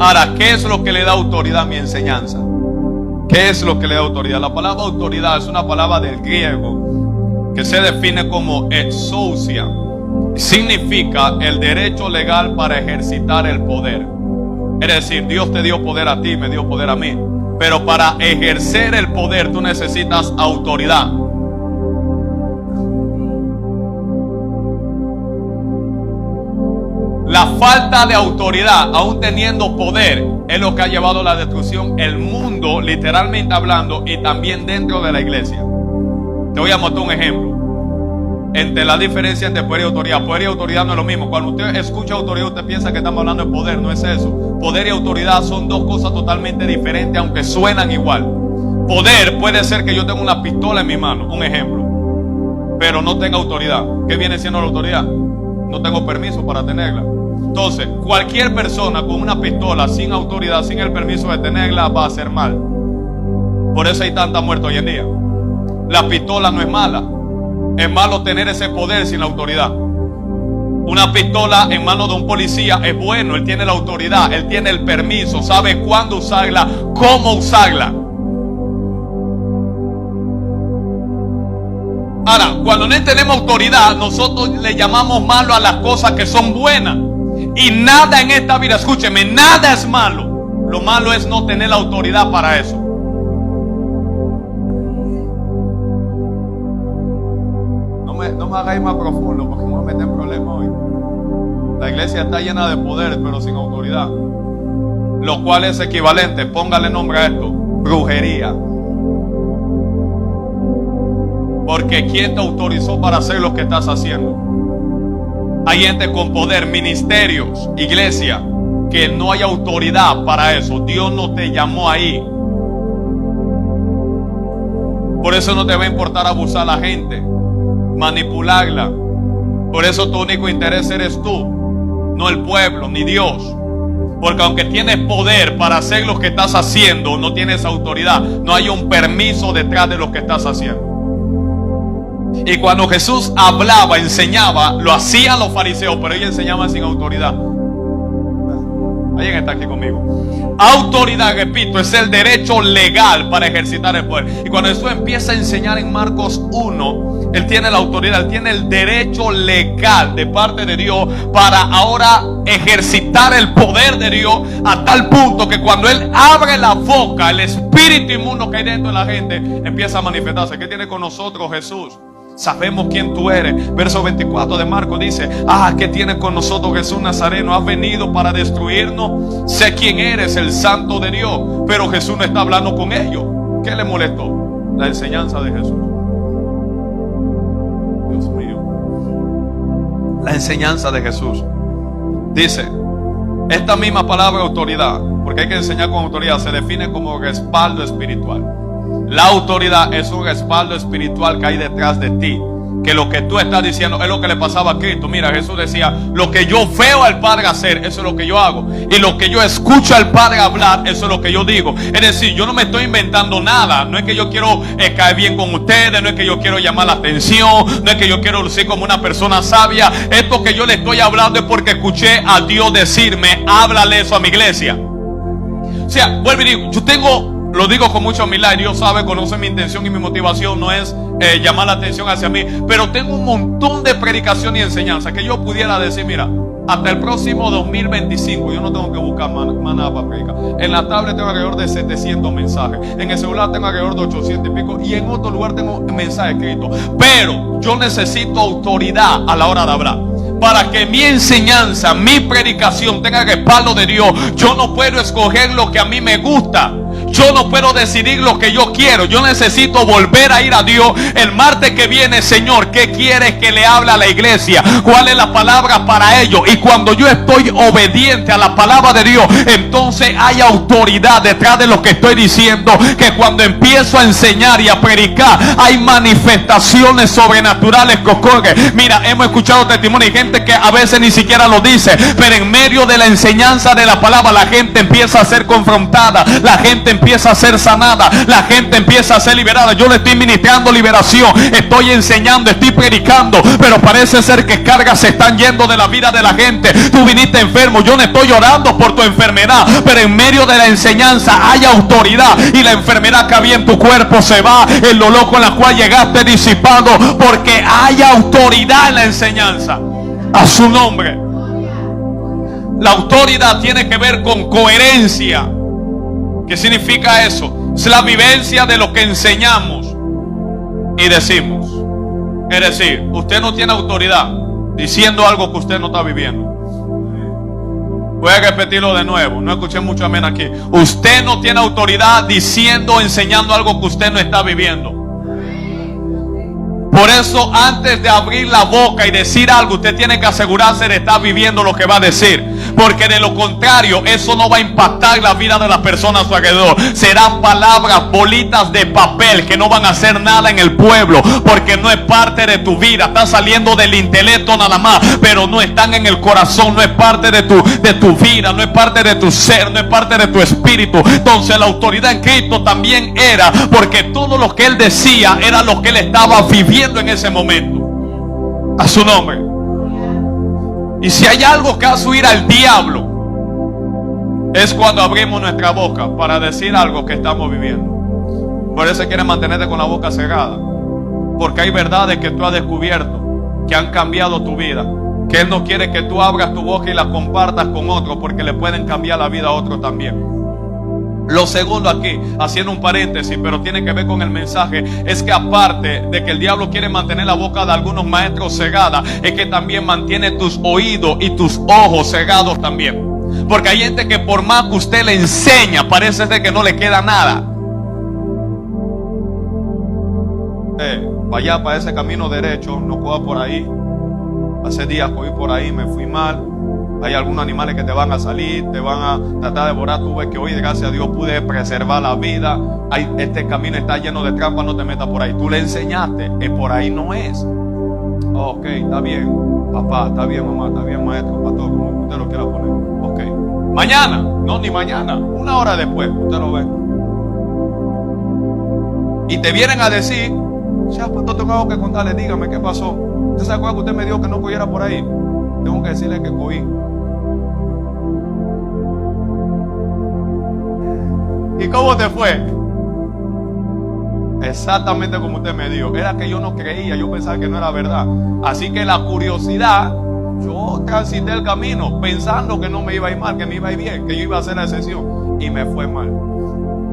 Ahora, ¿qué es lo que le da autoridad a mi enseñanza? ¿Qué es lo que le da autoridad? La palabra autoridad es una palabra del griego que se define como exousia. Significa el derecho legal para ejercitar el poder. Es decir, Dios te dio poder a ti, me dio poder a mí. Pero para ejercer el poder tú necesitas autoridad. La falta de autoridad, aún teniendo poder, es lo que ha llevado a la destrucción el mundo, literalmente hablando, y también dentro de la iglesia. Te voy a mostrar un ejemplo. Entre la diferencia entre poder y autoridad. Poder y autoridad no es lo mismo. Cuando usted escucha autoridad, usted piensa que estamos hablando de poder. No es eso. Poder y autoridad son dos cosas totalmente diferentes, aunque suenan igual. Poder puede ser que yo tenga una pistola en mi mano, un ejemplo, pero no tenga autoridad. ¿Qué viene siendo la autoridad? No tengo permiso para tenerla. Entonces, cualquier persona con una pistola sin autoridad, sin el permiso de tenerla, va a hacer mal. Por eso hay tanta muerte hoy en día. La pistola no es mala. Es malo tener ese poder sin la autoridad. Una pistola en manos de un policía es bueno. Él tiene la autoridad, él tiene el permiso, sabe cuándo usarla, cómo usarla. Ahora, cuando no tenemos autoridad, nosotros le llamamos malo a las cosas que son buenas. Y nada en esta vida, escúcheme, nada es malo. Lo malo es no tener la autoridad para eso. No me hagáis más profundo porque me voy a meter en problemas hoy. La iglesia está llena de poder, pero sin autoridad. Lo cual es equivalente, póngale nombre a esto, brujería. Porque ¿quién te autorizó para hacer lo que estás haciendo? Hay gente con poder, ministerios, iglesia, que no hay autoridad para eso. Dios no te llamó ahí. Por eso no te va a importar abusar a la gente, manipularla. Por eso tu único interés eres tú, no el pueblo, ni Dios. Porque aunque tienes poder para hacer lo que estás haciendo, no tienes autoridad. No hay un permiso detrás de lo que estás haciendo. Y cuando Jesús hablaba, enseñaba, lo hacían los fariseos, pero ellos enseñaban sin autoridad. ¿Alguien está aquí conmigo? Autoridad, repito, es el derecho legal para ejercitar el poder. Y cuando Jesús empieza a enseñar en Marcos 1, Él tiene la autoridad, Él tiene el derecho legal de parte de Dios para ahora ejercitar el poder de Dios a tal punto que cuando Él abre la boca, el espíritu inmundo que hay dentro de la gente empieza a manifestarse. ¿Qué tiene con nosotros Jesús? Sabemos quién tú eres. Verso 24 de Marcos dice: ¿qué tienes con nosotros, Jesús Nazareno? ¿Has venido para destruirnos? Sé quién eres, el Santo de Dios. Pero Jesús no está hablando con ellos. ¿Qué le molestó? La enseñanza de Jesús. Dios mío. La enseñanza de Jesús. Dice, esta misma palabra autoridad, porque hay que enseñar con autoridad, se define como respaldo espiritual. La autoridad es un respaldo espiritual que hay detrás de ti. Que lo que tú estás diciendo es lo que le pasaba a Cristo. Mira, Jesús decía, lo que yo veo al Padre hacer, eso es lo que yo hago. Y lo que yo escucho al Padre hablar, eso es lo que yo digo. Es decir, yo no me estoy inventando nada. No es que yo quiero caer bien con ustedes. No es que yo quiero llamar la atención. No es que yo quiero lucir como una persona sabia. Esto que yo le estoy hablando es porque escuché a Dios decirme, háblale eso a mi iglesia. O sea, vuelvo y digo, yo tengo... Lo digo con mucha humildad, Dios sabe, conoce mi intención y mi motivación no es llamar la atención hacia mí, pero tengo un montón de predicación y enseñanza que yo pudiera decir, mira, hasta el próximo 2025 yo no tengo que buscar más nada para predicar. En la tablet tengo alrededor de 700 mensajes, en el celular tengo alrededor de 800 y pico, y en otro lugar tengo mensajes escritos, pero yo necesito autoridad a la hora de hablar. Para que mi enseñanza, mi predicación tenga respaldo de Dios. Yo no puedo escoger lo que a mí me gusta. Yo no puedo decidir lo que yo quiero. Yo necesito volver a ir a Dios. El martes que viene, Señor, ¿qué quieres que le hable a la iglesia? ¿Cuál es la palabra para ello? Y cuando yo estoy obediente a la palabra de Dios, entonces hay autoridad detrás de lo que estoy diciendo. Que cuando empiezo a enseñar y a predicar, hay manifestaciones sobrenaturales que ocurren. Mira, hemos escuchado testimonios de gente que a veces ni siquiera lo dice, pero en medio de la enseñanza de la palabra, la gente empieza a ser confrontada, la gente empieza a ser sanada, la gente empieza a ser liberada. Yo le estoy ministrando liberación, estoy enseñando, estoy predicando, pero parece ser que cargas se están yendo de la vida de la gente. Tú viniste enfermo, yo no estoy llorando por tu enfermedad, pero en medio de la enseñanza hay autoridad, y la enfermedad que había en tu cuerpo se va, el dolor con la cual llegaste disipado, porque hay autoridad en la enseñanza. A su nombre. La autoridad tiene que ver con coherencia. ¿Qué significa eso? Es la vivencia de lo que enseñamos y decimos. Es decir, usted no tiene autoridad diciendo algo que usted no está viviendo. Voy a repetirlo de nuevo, no escuché mucho amén aquí. Usted no tiene autoridad diciendo, enseñando algo que usted no está viviendo. Por eso, antes de abrir la boca y decir algo, usted tiene que asegurarse de estar viviendo lo que va a decir. Porque de lo contrario, eso no va a impactar la vida de las personas a su alrededor. Serán palabras, bolitas de papel que no van a hacer nada en el pueblo, porque no es parte de tu vida. Está saliendo del intelecto nada más, pero no están en el corazón. No es parte de tu vida, no es parte de tu ser, no es parte de tu espíritu. Entonces la autoridad en Cristo también era, porque todo lo que Él decía era lo que Él estaba viviendo en ese momento. A su nombre. Y si hay algo que hace huir al diablo, es cuando abrimos nuestra boca para decir algo que estamos viviendo. Por eso quiere mantenerte con la boca cerrada, porque hay verdades que tú has descubierto que han cambiado tu vida, que Él no quiere que tú abras tu boca y la compartas con otros, porque le pueden cambiar la vida a otros también. Lo segundo aquí, haciendo un paréntesis, pero tiene que ver con el mensaje, es que aparte de que el diablo quiere mantener la boca de algunos maestros cerrada, es que también mantiene tus oídos y tus ojos cerrados también. Porque hay gente que por más que usted le enseña, parece de que no le queda nada. Vaya para ese camino derecho, no coja por ahí. Hace días cogí por ahí, me fui mal. Hay algunos animales que te van a salir, te van a tratar de devorar. Tú ves que hoy, gracias a Dios, pude preservar la vida. Este camino está lleno de trampas, no te metas por ahí. Tú le enseñaste, por ahí no es. Ok, está bien, papá, está bien, mamá, está bien, maestro, pastor, como usted lo quiera poner. Ok, mañana, no, ni mañana, una hora después, usted lo ve. Y te vienen a decir, ya, pastor, tengo algo que contarle, dígame qué pasó. ¿Usted se acuerda que usted me dijo que no cogiera por ahí? Tengo que decirle que cogí. ¿Y cómo te fue? Exactamente como usted me dijo. Era que yo no creía, yo pensaba que no era verdad. Así que la curiosidad, yo transité el camino pensando que no me iba a ir mal, que me iba a ir bien, que yo iba a hacer la excepción, y me fue mal.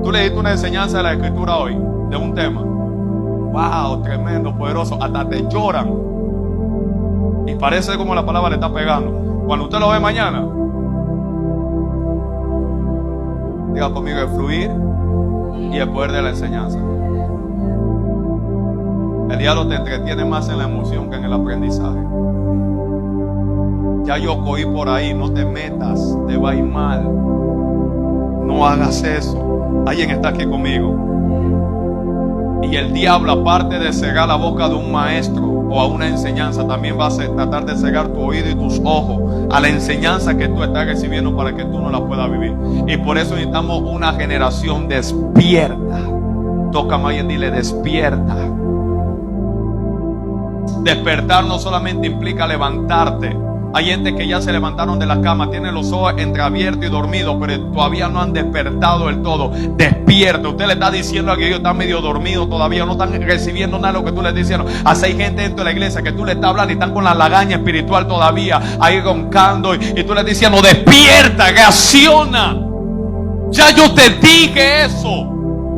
Tú le diste una enseñanza de la escritura hoy, de un tema. Wow, tremendo, poderoso, hasta te lloran. Y parece como la palabra le está pegando. Cuando usted lo ve mañana, diga conmigo, el fluir y el poder de la enseñanza. El diablo te entretiene más en la emoción que en el aprendizaje. Ya yo cogí por ahí, no te metas, te va a ir mal. No hagas eso. Alguien está aquí conmigo. Y el diablo, aparte de cegar la boca de un maestro o a una enseñanza, también va a tratar de cegar tu oído y tus ojos a la enseñanza que tú estás recibiendo para que tú no la puedas vivir. Y por eso necesitamos una generación despierta. Tócame a alguien, dile despierta. Despertar no solamente implica levantarte. Hay gente que ya se levantaron de la cama, tienen los ojos entreabiertos y dormidos, pero todavía no han despertado del todo. Despierta. Usted le está diciendo a que ellos están medio dormidos todavía, no están recibiendo nada de lo que tú les estás diciendo. Así hay gente dentro de la iglesia que tú le estás hablando y están con la lagaña espiritual todavía, ahí roncando, y tú le estás diciendo despierta, reacciona. Ya yo te dije eso.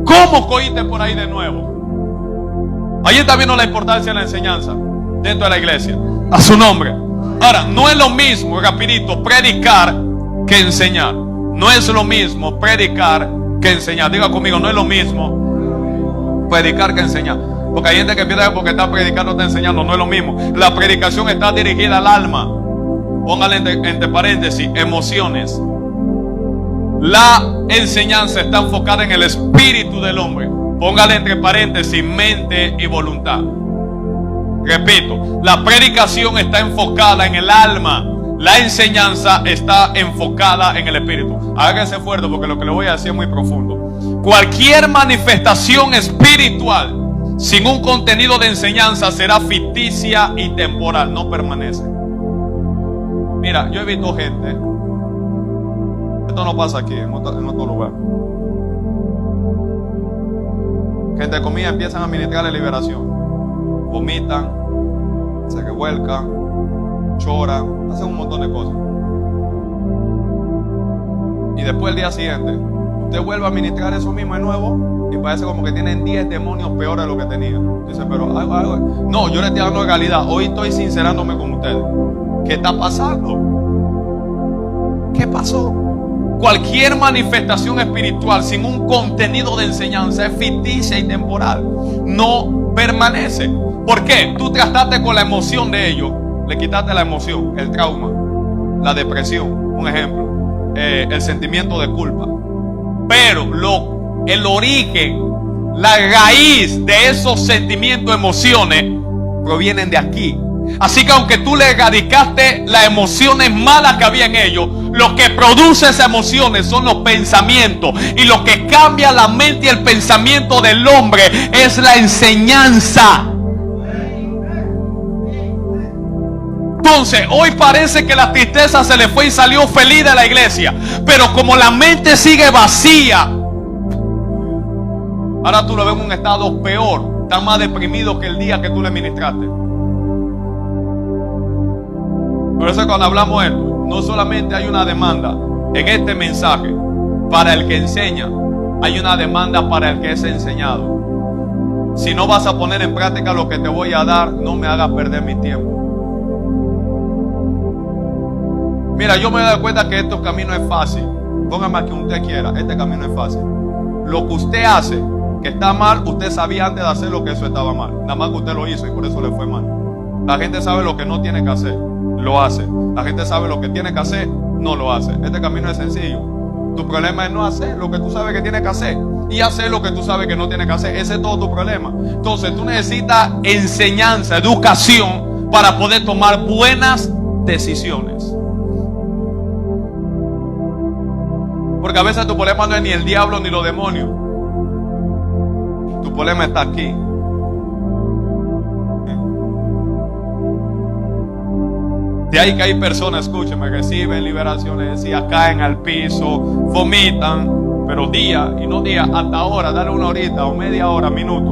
¿Cómo cogiste por ahí de nuevo? Ahí está viendo la importancia de la enseñanza dentro de la iglesia. A su nombre. Ahora, no es lo mismo, rapidito, predicar que enseñar. No es lo mismo predicar que enseñar. Diga conmigo, no es lo mismo predicar que enseñar. Porque hay gente que piensa que porque está predicando está enseñando. No es lo mismo. La predicación está dirigida al alma. Póngale entre paréntesis, emociones. La enseñanza está enfocada en el espíritu del hombre. Póngale entre paréntesis, mente y voluntad. Repito, la predicación está enfocada en el alma. La enseñanza está enfocada en el espíritu. Hágase fuerte porque lo que le voy a decir es muy profundo. Cualquier manifestación espiritual sin un contenido de enseñanza será ficticia y temporal, no permanece. Mira, yo he visto gente, esto no pasa aquí, en otro lugar, que entre comillas empiezan a ministrar la liberación. Vomitan, se revuelcan, choran, hacen un montón de cosas. Y después el día siguiente, usted vuelve a ministrar eso mismo de nuevo y parece como que tienen 10 demonios peores de lo que tenían. Dice, pero no, yo le estoy dando realidad. Hoy estoy sincerándome con ustedes. ¿Qué está pasando? ¿Qué pasó? Cualquier manifestación espiritual sin un contenido de enseñanza es ficticia y temporal. No permanece. ¿Por qué? Tú trataste con la emoción de ellos. Le quitaste la emoción, el trauma, la depresión, un ejemplo, el sentimiento de culpa. Pero el origen, la raíz de esos sentimientos, emociones, provienen de aquí. Así que aunque tú le erradicaste las emociones malas que había en ellos, lo que produce esas emociones son los pensamientos. Y lo que cambia la mente y el pensamiento del hombre es la enseñanza. Entonces, hoy parece que la tristeza se le fue y salió feliz de la iglesia. Pero como la mente sigue vacía, ahora tú lo ves en un estado peor. Está más deprimido que el día que tú le ministraste. Por eso cuando hablamos de esto, no solamente hay una demanda en este mensaje para el que enseña, hay una demanda para el que es enseñado. Si no vas a poner en práctica lo que te voy a dar, no me hagas perder mi tiempo. Mira, yo me he dado cuenta que este camino es fácil. Póngame a que usted quiera, este camino es fácil. Lo que usted hace, que está mal, usted sabía antes de hacerlo que eso estaba mal. Nada más que usted lo hizo y por eso le fue mal. La gente sabe lo que no tiene que hacer, lo hace. La gente sabe lo que tiene que hacer, no lo hace. Este camino es sencillo. Tu problema es no hacer lo que tú sabes que tienes que hacer y hacer lo que tú sabes que no tienes que hacer. Ese es todo tu problema. Entonces tú necesitas enseñanza, educación para poder tomar buenas decisiones. Porque a veces tu problema no es ni el diablo ni los demonios. Tu problema está aquí. De ahí que hay personas, escúcheme, reciben liberaciones, decía, caen al piso, vomitan, pero día y no día, hasta ahora, dale una horita o media hora, minuto.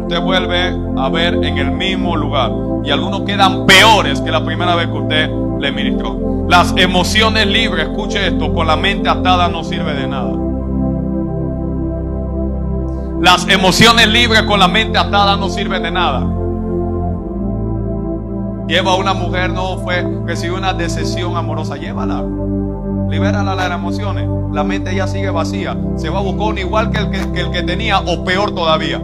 Usted vuelve a ver en el mismo lugar. Y algunos quedan peores que la primera vez que usted le ministró. Las emociones libres, escuche esto, con la mente atada no sirve de nada. Las emociones libres con la mente atada no sirven de nada. Lleva a una mujer, recibió una decepción amorosa, llévala, libérala de las emociones. La mente ya sigue vacía, se va a buscar un igual que el que tenía o peor todavía.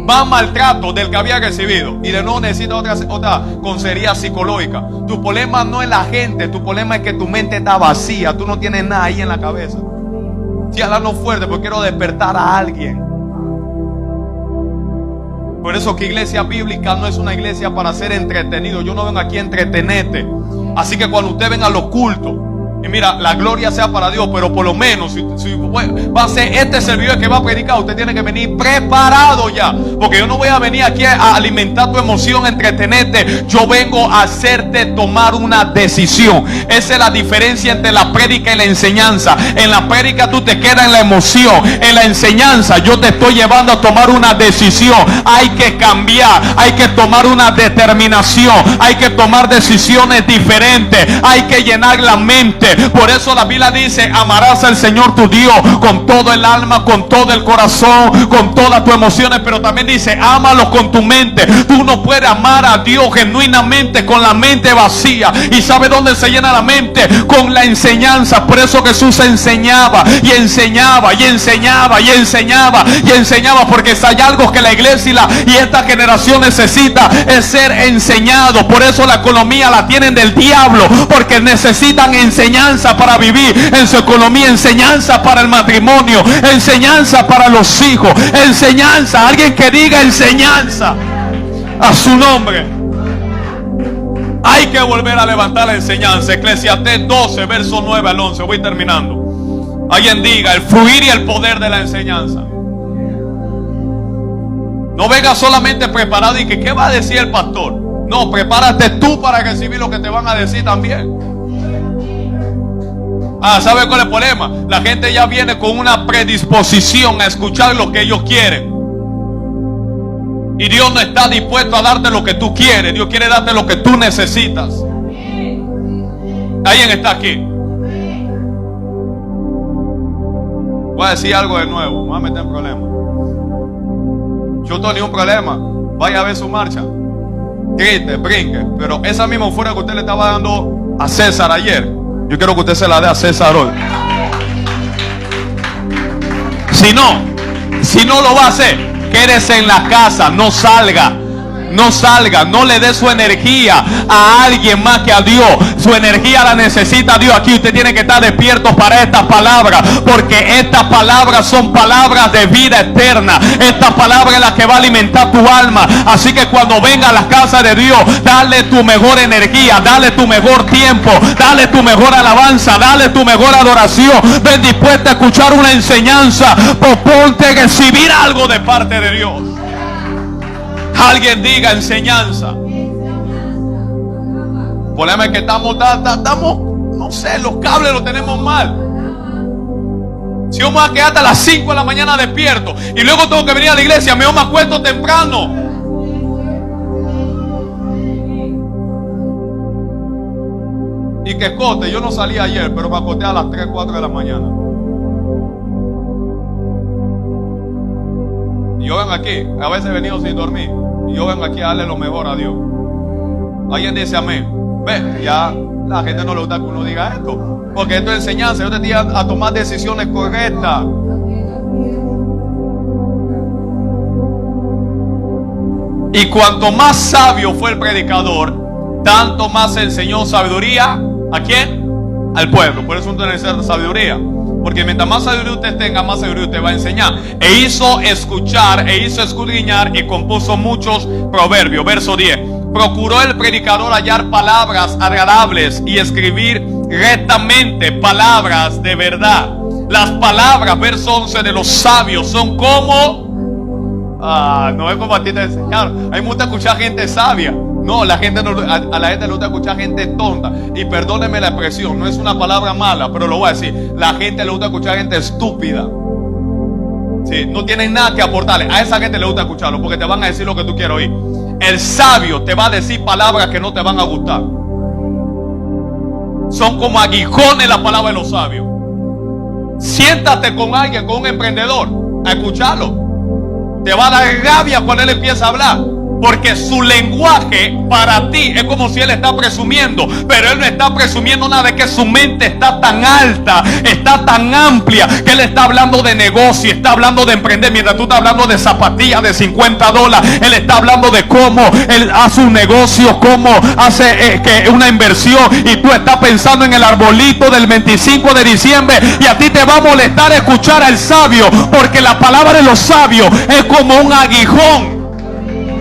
más maltrato del que había recibido. Y de nuevo necesita otra consejería psicológica. Tu problema no es la gente, tu problema es que tu mente está vacía. Tú no tienes nada ahí en la cabeza. Estoy hablando fuerte porque quiero despertar a alguien. Por eso que iglesia bíblica no es una iglesia para ser entretenido. Yo no vengo aquí a entretenerte. Así que cuando usted venga a los cultos, y mira, la gloria sea para Dios, pero por lo menos si va a ser este servidor que va a predicar, usted tiene que venir preparado ya. Porque yo no voy a venir aquí a alimentar tu emoción, entretenerte. Yo vengo a hacerte tomar una decisión. Esa es la diferencia entre la prédica y la enseñanza. En la prédica tú te quedas en la emoción. En la enseñanza yo te estoy llevando a tomar una decisión. Hay que cambiar, hay que tomar una determinación, hay que tomar decisiones diferentes, hay que llenar la mente. Por eso la Biblia dice: amarás al Señor tu Dios con todo el alma, con todo el corazón, con todas tus emociones. Pero también dice: ámalo con tu mente. Tú no puedes amar a Dios genuinamente con la mente vacía. ¿Y sabe dónde se llena la mente? Con la enseñanza. Por eso Jesús enseñaba y enseñaba y enseñaba y enseñaba y enseñaba. Porque si hay algo que la iglesia y esta generación necesita, es ser enseñado. Por eso la economía la tienen del diablo, porque necesitan enseñanza para vivir en su economía, enseñanza para el matrimonio, enseñanza para los hijos, enseñanza. Alguien que diga enseñanza a su nombre. Hay que volver a levantar la enseñanza. Eclesiastés 12, verso 9 al 11. Voy terminando. Alguien diga el fluir y el poder de la enseñanza. No venga solamente preparado y que ¿qué va a decir el pastor? No, prepárate tú para recibir lo que te van a decir también. ¿Sabe cuál es el problema? La gente ya viene con una predisposición a escuchar lo que ellos quieren. Y Dios no está dispuesto a darte lo que tú quieres. Dios quiere darte lo que tú necesitas. ¿Alguien está aquí? Voy a decir algo de nuevo. Me voy a meter en problemas. Yo no tengo ningún problema. Vaya a ver su marcha. Grite, brinque. Pero esa misma fuerza que usted le estaba dando a César ayer, yo quiero que usted se la dé a César hoy. Si no lo va a hacer, quédese en la casa, no salga. No salga, no le dé su energía a alguien más que a Dios. Su energía la necesita Dios. Aquí usted tiene que estar despierto para estas palabras, porque estas palabras son palabras de vida eterna. Esta palabra es la que va a alimentar tu alma. Así que cuando venga a la casa de Dios, dale tu mejor energía, dale tu mejor tiempo, dale tu mejor alabanza, dale tu mejor adoración. Ven dispuesta a escuchar una enseñanza. Proponte recibir algo de parte de Dios. Alguien diga enseñanza. El problema es que estamos, no sé, los cables los tenemos mal. Si vamos a quedar hasta las 5 de la mañana despierto y luego tengo que venir a la iglesia, mejor me acuesto temprano. Y que coste, yo no salí ayer, pero me acosté a las 3, 4 de la mañana. Y yo vengo aquí, a veces he venido sin dormir, y yo vengo aquí a darle lo mejor a Dios. Alguien dice amén. Ve, ya la gente no le gusta que uno diga esto, porque esto es enseñanza. Yo te digo a tomar decisiones correctas. Y cuanto más sabio fue el predicador, tanto más enseñó sabiduría. ¿A quién? Al pueblo. Por eso uno necesita sabiduría. Porque mientras más sabiduría usted tenga, más sabiduría usted va a enseñar. E hizo escuchar, e hizo escudriñar, y compuso muchos proverbios. Verso 10. Procuró el predicador hallar palabras agradables y escribir rectamente palabras de verdad. Las palabras, verso 11, de los sabios son como... no es como a ti te enseñaron. A mí me gusta escuchar gente sabia. No, la gente no, a la gente le gusta escuchar gente tonta. Y perdóneme la expresión, no es una palabra mala, pero lo voy a decir. La gente le gusta escuchar gente estúpida. Sí, no tienen nada que aportarle. A esa gente le gusta escucharlo, porque te van a decir lo que tú quieres oír. El sabio te va a decir palabras que no te van a gustar. Son como aguijones las palabras de los sabios. Siéntate con alguien, con un emprendedor, a escucharlo. Te va a dar rabia cuando él empieza a hablar. Porque su lenguaje para ti es como si él está presumiendo, pero él no está presumiendo nada, es que su mente está tan alta, está tan amplia, que él está hablando de negocio, está hablando de emprender, mientras tú estás hablando de zapatillas de $50, él está hablando de cómo él hace un negocio, cómo hace una inversión, y tú estás pensando en el arbolito del 25 de diciembre, y a ti te va a molestar escuchar al sabio, porque la palabra de los sabios es como un aguijón.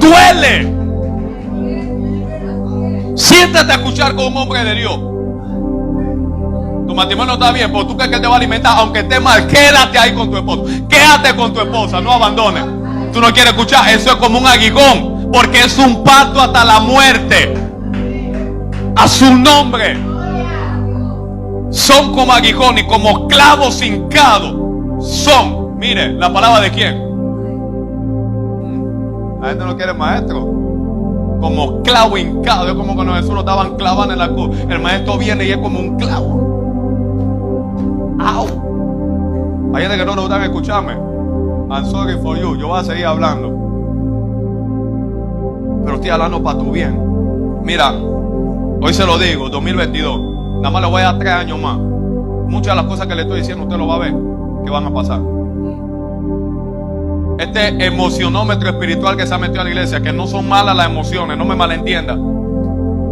Duele. Siéntate a escuchar con un hombre de Dios. Tu matrimonio está bien, pero tú crees que te va a alimentar, aunque esté mal. Quédate ahí con tu esposo. Quédate con tu esposa, no abandones. Tú no quieres escuchar, eso es como un aguijón, porque es un pacto hasta la muerte. A su nombre. Son como aguijones, como clavos hincados. Son, mire, la palabra de quién. La gente no quiere maestro. Como clavo hincado. Es como cuando Jesús lo estaban clavando en la cruz. El maestro viene y es como un clavo. ¡Au! Hay gente que no le gusta escucharme. I'm sorry for you. Yo voy a seguir hablando, pero estoy hablando para tu bien. Mira, hoy se lo digo, 2022. Nada más le voy a dar 3 años más. Muchas de las cosas que le estoy diciendo usted lo va a ver que van a pasar. Este emocionómetro espiritual que se ha metido a la iglesia, que no son malas las emociones, no me malentienda,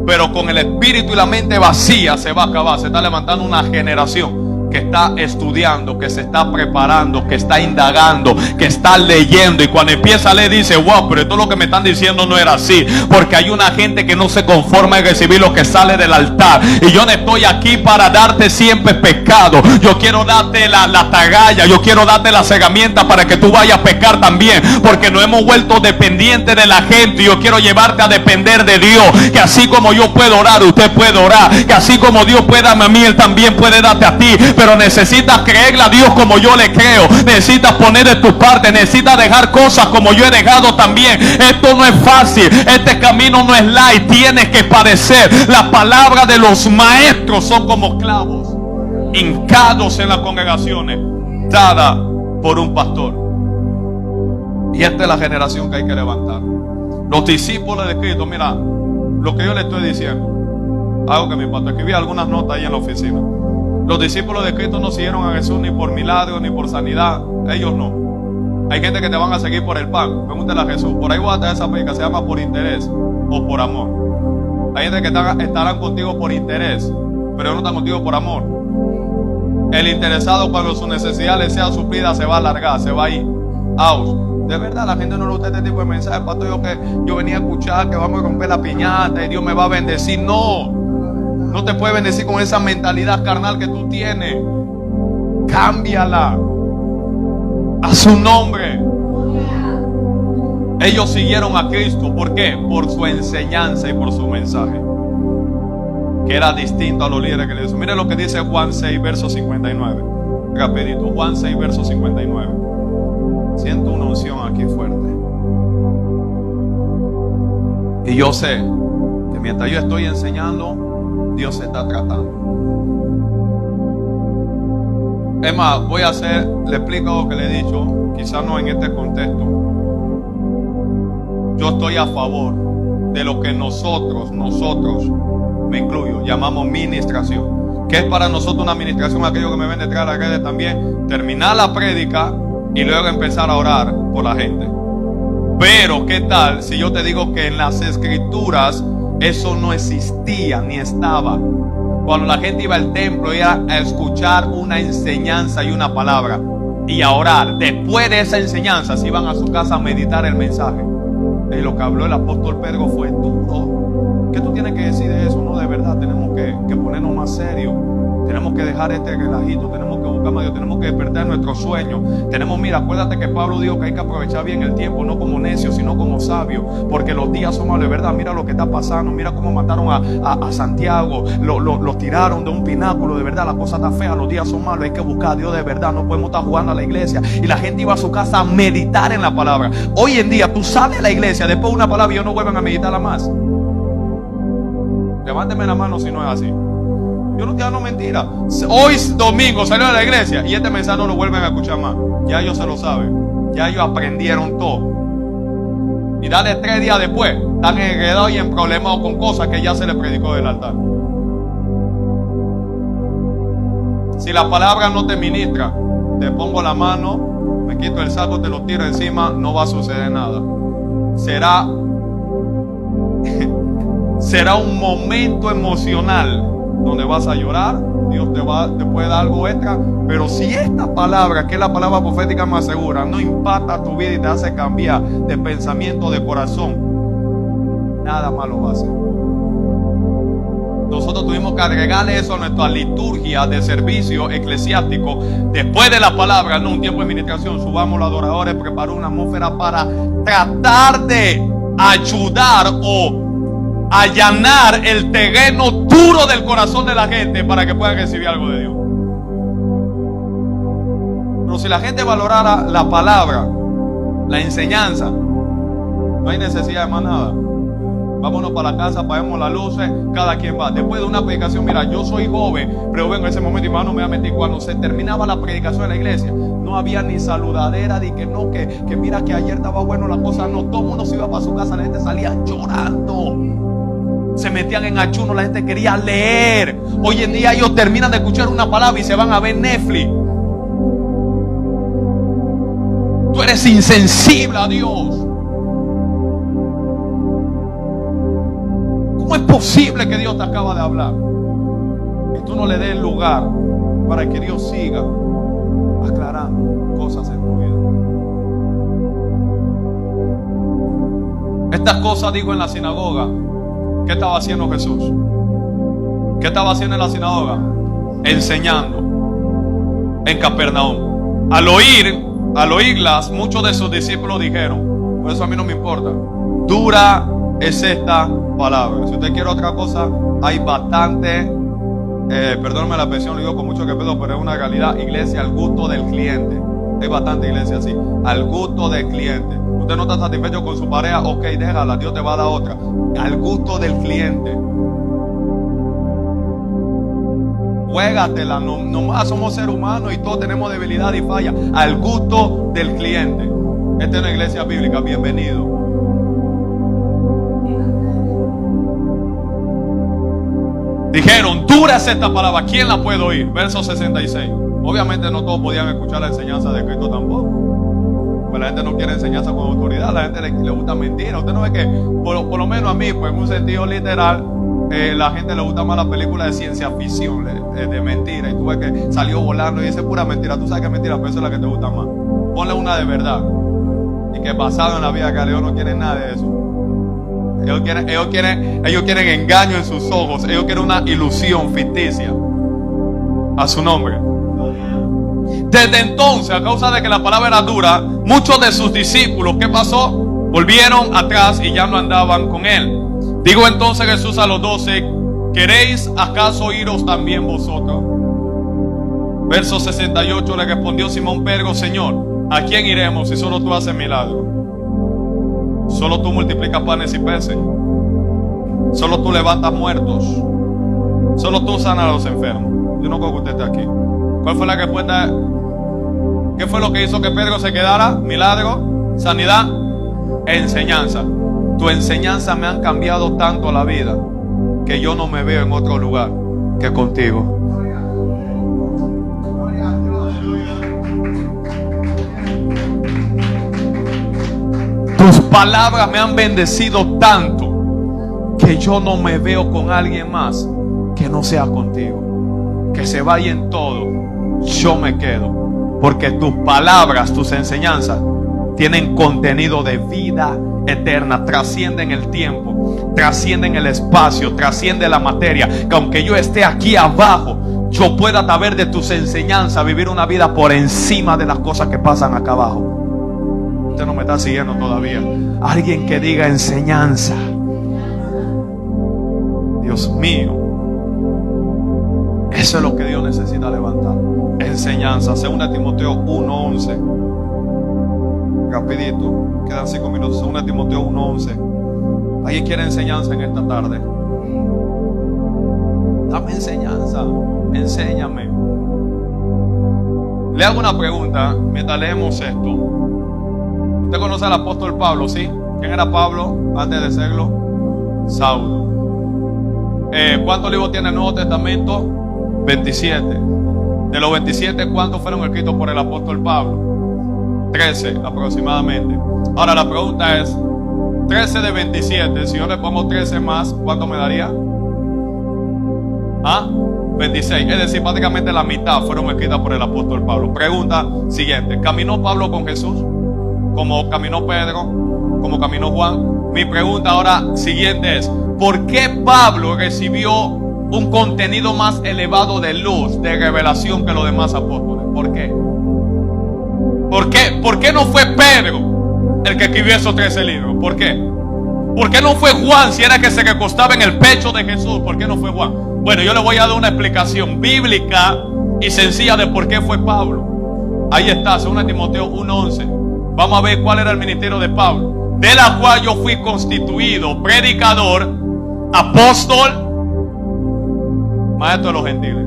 pero con el espíritu y la mente vacía se va a acabar. Se está levantando una generación que está estudiando, que se está preparando, que está indagando, que está leyendo, y cuando empieza a leer dice: wow, pero todo lo que me están diciendo no era así, porque hay una gente que no se conforma en recibir lo que sale del altar. Y yo no estoy aquí para darte siempre pecado. Yo quiero darte la atalaya, yo quiero darte las herramientas para que tú vayas a pecar también, porque nos hemos vuelto dependientes de la gente. Y yo quiero llevarte a depender de Dios, que así como yo puedo orar, usted puede orar, que así como Dios puede darme a mí, Él también puede darte a ti. Pero necesitas creerle a Dios como yo le creo. Necesitas poner de tu parte. Necesitas dejar cosas como yo he dejado también. Esto no es fácil. Este camino no es light. Tienes que padecer. Las palabras de los maestros son como clavos hincados en las congregaciones, dadas por un pastor. Y esta es la generación que hay que levantar. Los discípulos de Cristo. Mira lo que yo le estoy diciendo. Algo que mi pastor escribí algunas notas ahí en la oficina. Los discípulos de Cristo no siguieron a Jesús ni por milagros ni por sanidad. Ellos no. Hay gente que te van a seguir por el pan. Pregúntale a Jesús. Por ahí voy a traer esa predica. Se llama por interés o por amor. Hay gente que estarán contigo por interés, pero no están contigo por amor. El interesado, cuando su necesidad le sea suplida, se va a alargar, se va a ir. Out. De verdad, la gente no le gusta este tipo de mensajes. Pastor, yo venía a escuchar que vamos a romper la piñata y Dios me va a bendecir. No. No te puede bendecir con esa mentalidad carnal que tú tienes. Cámbiala. A su nombre. Ellos siguieron a Cristo. ¿Por qué? Por su enseñanza y por su mensaje, que era distinto a los líderes que le dicen. Mire lo que dice Juan 6, verso 59. Rapidito, Juan 6, verso 59. Siento una unción aquí fuerte. Y yo sé que mientras yo estoy enseñando, Dios se está tratando. Es más, le explico lo que le he dicho, quizás no en este contexto. Yo estoy a favor de lo que nosotros, me incluyo, llamamos ministración. Que es para nosotros una administración, aquello que me ven detrás de las redes también, terminar la prédica y luego empezar a orar por la gente. Pero ¿qué tal si yo te digo que en las escrituras eso no existía ni estaba? Cuando la gente iba al templo, iba a escuchar una enseñanza y una palabra y a orar. Después de esa enseñanza se iban a su casa a meditar el mensaje. Y lo que habló el apóstol Pedro fue duro. ¿Qué tú tienes que decir de eso? No, de verdad, tenemos que ponernos más serios. Tenemos que dejar este relajito. Tenemos que buscar más Dios. Tenemos que despertar nuestros sueños. Mira, acuérdate que Pablo dijo que hay que aprovechar bien el tiempo, no como necios, sino como sabios, porque los días son malos, de verdad. Mira lo que está pasando. Mira cómo mataron a Santiago. Lo tiraron de un pináculo. De verdad, la cosa está fea. Los días son malos. Hay que buscar a Dios de verdad. No podemos estar jugando a la iglesia. Y la gente iba a su casa a meditar en la palabra. Hoy en día, tú sales de la iglesia después de una palabra y ellos no vuelven a meditarla más. Levánteme la mano si no es así. Yo no estoy dando mentira. Hoy domingo salió de la iglesia y este mensaje no lo vuelven a escuchar más. Ya ellos se lo saben. Ya ellos aprendieron todo. Y dale 3 días después, están enredados y en problemas con cosas que ya se les predicó del altar. Si la palabra no te ministra, te pongo la mano, me quito el saco, te lo tiro encima, no va a suceder nada. Será un momento emocional donde vas a llorar. Dios te puede dar algo extra. Pero si esta palabra, que es la palabra profética más segura, no impacta tu vida y te hace cambiar de pensamiento, de corazón, nada malo va a hacer. Nosotros tuvimos que agregarle eso a nuestra liturgia de servicio eclesiástico. Después de la palabra, no un tiempo de ministración, subamos los adoradores, preparó una atmósfera para tratar de ayudar o allanar el terreno duro del corazón de la gente para que puedan recibir algo de Dios. Pero si la gente valorara la palabra, la enseñanza, no hay necesidad de más nada. Vámonos para la casa, apaguemos las luces, cada quien va. Después de una predicación, mira, yo soy joven, pero vengo en ese momento y no me voy a meter. Cuando se terminaba la predicación en la iglesia, no había ni saludadera, de que no, que mira que ayer estaba bueno la cosa. No, todo el mundo se iba para su casa, la gente salía llorando. Se metían en ayuno, la gente quería leer. Hoy en día ellos terminan de escuchar una palabra y se van a ver Netflix. Tú eres insensible a Dios. ¿Cómo es posible que Dios te acaba de hablar y tú no le des lugar para que Dios siga aclarando cosas en tu vida? Estas cosas dijo en la sinagoga. ¿Qué estaba haciendo Jesús? ¿Qué estaba haciendo en la sinagoga? Enseñando en Capernaum. Al oírlas, muchos de sus discípulos dijeron, por eso a mí no me importa, dura es esta palabra. Si usted quiere otra cosa, hay bastante, perdóname la expresión, lo digo con mucho respeto, pero es una realidad, iglesia al gusto del cliente. Hay bastante iglesia así, al gusto del cliente. Usted no está satisfecho con su pareja, ok, déjala, Dios te va a dar otra. Al gusto del cliente. Juégatela, nomás somos seres humanos y todos tenemos debilidad y falla. Al gusto del cliente. Esta es una iglesia bíblica, bienvenido. Dijeron, dura es esta palabra, ¿quién la puede oír? Verso 66. Obviamente no todos podían escuchar la enseñanza de Cristo tampoco. Pues la gente no quiere enseñanza con autoridad, la gente le gusta mentir. Usted no ve que, por lo menos a mí, pues en un sentido literal, la gente le gusta más la película de ciencia ficción, de mentira. Y tú ves que salió volando y dice pura mentira. Tú sabes que es mentira, pero eso es la que te gusta más. Ponle una de verdad. Y que basado en la vida que ellos no quieren nada de eso. Ellos quieren engaño en sus ojos. Ellos quieren una ilusión ficticia. A su nombre. Desde entonces, a causa de que la palabra era dura, muchos de sus discípulos, ¿qué pasó? Volvieron atrás y ya no andaban con él. Digo entonces Jesús a los 12, ¿queréis acaso iros también vosotros? Verso 68, le respondió Simón Pedro, Señor, ¿a quién iremos si solo tú haces milagros? Solo tú multiplicas panes y peces. Solo tú levantas muertos. Solo tú sanas a los enfermos. Yo no creo que usted esté aquí. ¿Cuál fue la respuesta? ¿Qué fue lo que hizo que Pedro se quedara? Milagro, sanidad, enseñanza. Tu enseñanza me han cambiado tanto la vida que yo no me veo en otro lugar que contigo. Tus palabras me han bendecido tanto que yo no me veo con alguien más que no sea contigo. Que se vaya en todo, yo me quedo. Porque tus palabras, tus enseñanzas tienen contenido de vida eterna, trascienden el tiempo, trascienden el espacio, trasciende la materia. Que aunque yo esté aquí abajo, yo pueda a través de tus enseñanzas vivir una vida por encima de las cosas que pasan acá abajo. Usted no me está siguiendo todavía. Alguien que diga enseñanza. Dios mío, eso es lo que Dios necesita levantar. Enseñanza. 2 Timoteo 1:11. Rapidito, quedan 5 minutos. 2 Timoteo 1:11. ¿Alguien quiere enseñanza en esta tarde? Dame enseñanza. Enséñame. Le hago una pregunta mientras leemos esto. ¿Usted conoce al apóstol Pablo, sí? ¿Quién era Pablo antes de serlo Saulo? ¿Cuántos libros tiene el Nuevo Testamento? 27. De los 27, ¿cuántos fueron escritos por el apóstol Pablo? 13 aproximadamente. Ahora la pregunta es, 13 de 27, si yo le pongo 13 más, ¿cuánto me daría? 26, es decir, prácticamente la mitad fueron escritas por el apóstol Pablo. Pregunta siguiente, ¿caminó Pablo con Jesús? ¿Como caminó Pedro? ¿Como caminó Juan? Mi pregunta ahora siguiente es, ¿por qué Pablo recibió un contenido más elevado de luz, de revelación que los demás apóstoles? ¿Por qué? ¿Por qué no fue Pedro el que escribió esos 13 libros? ¿Por qué? ¿Por qué no fue Juan si era que se recostaba en el pecho de Jesús? ¿Por qué no fue Juan? Bueno, yo le voy a dar una explicación bíblica y sencilla de por qué fue Pablo. Ahí está, 2 Timoteo 1:11. Vamos a ver cuál era el ministerio de Pablo, de la cual yo fui constituido predicador, apóstol, maestro de los gentiles.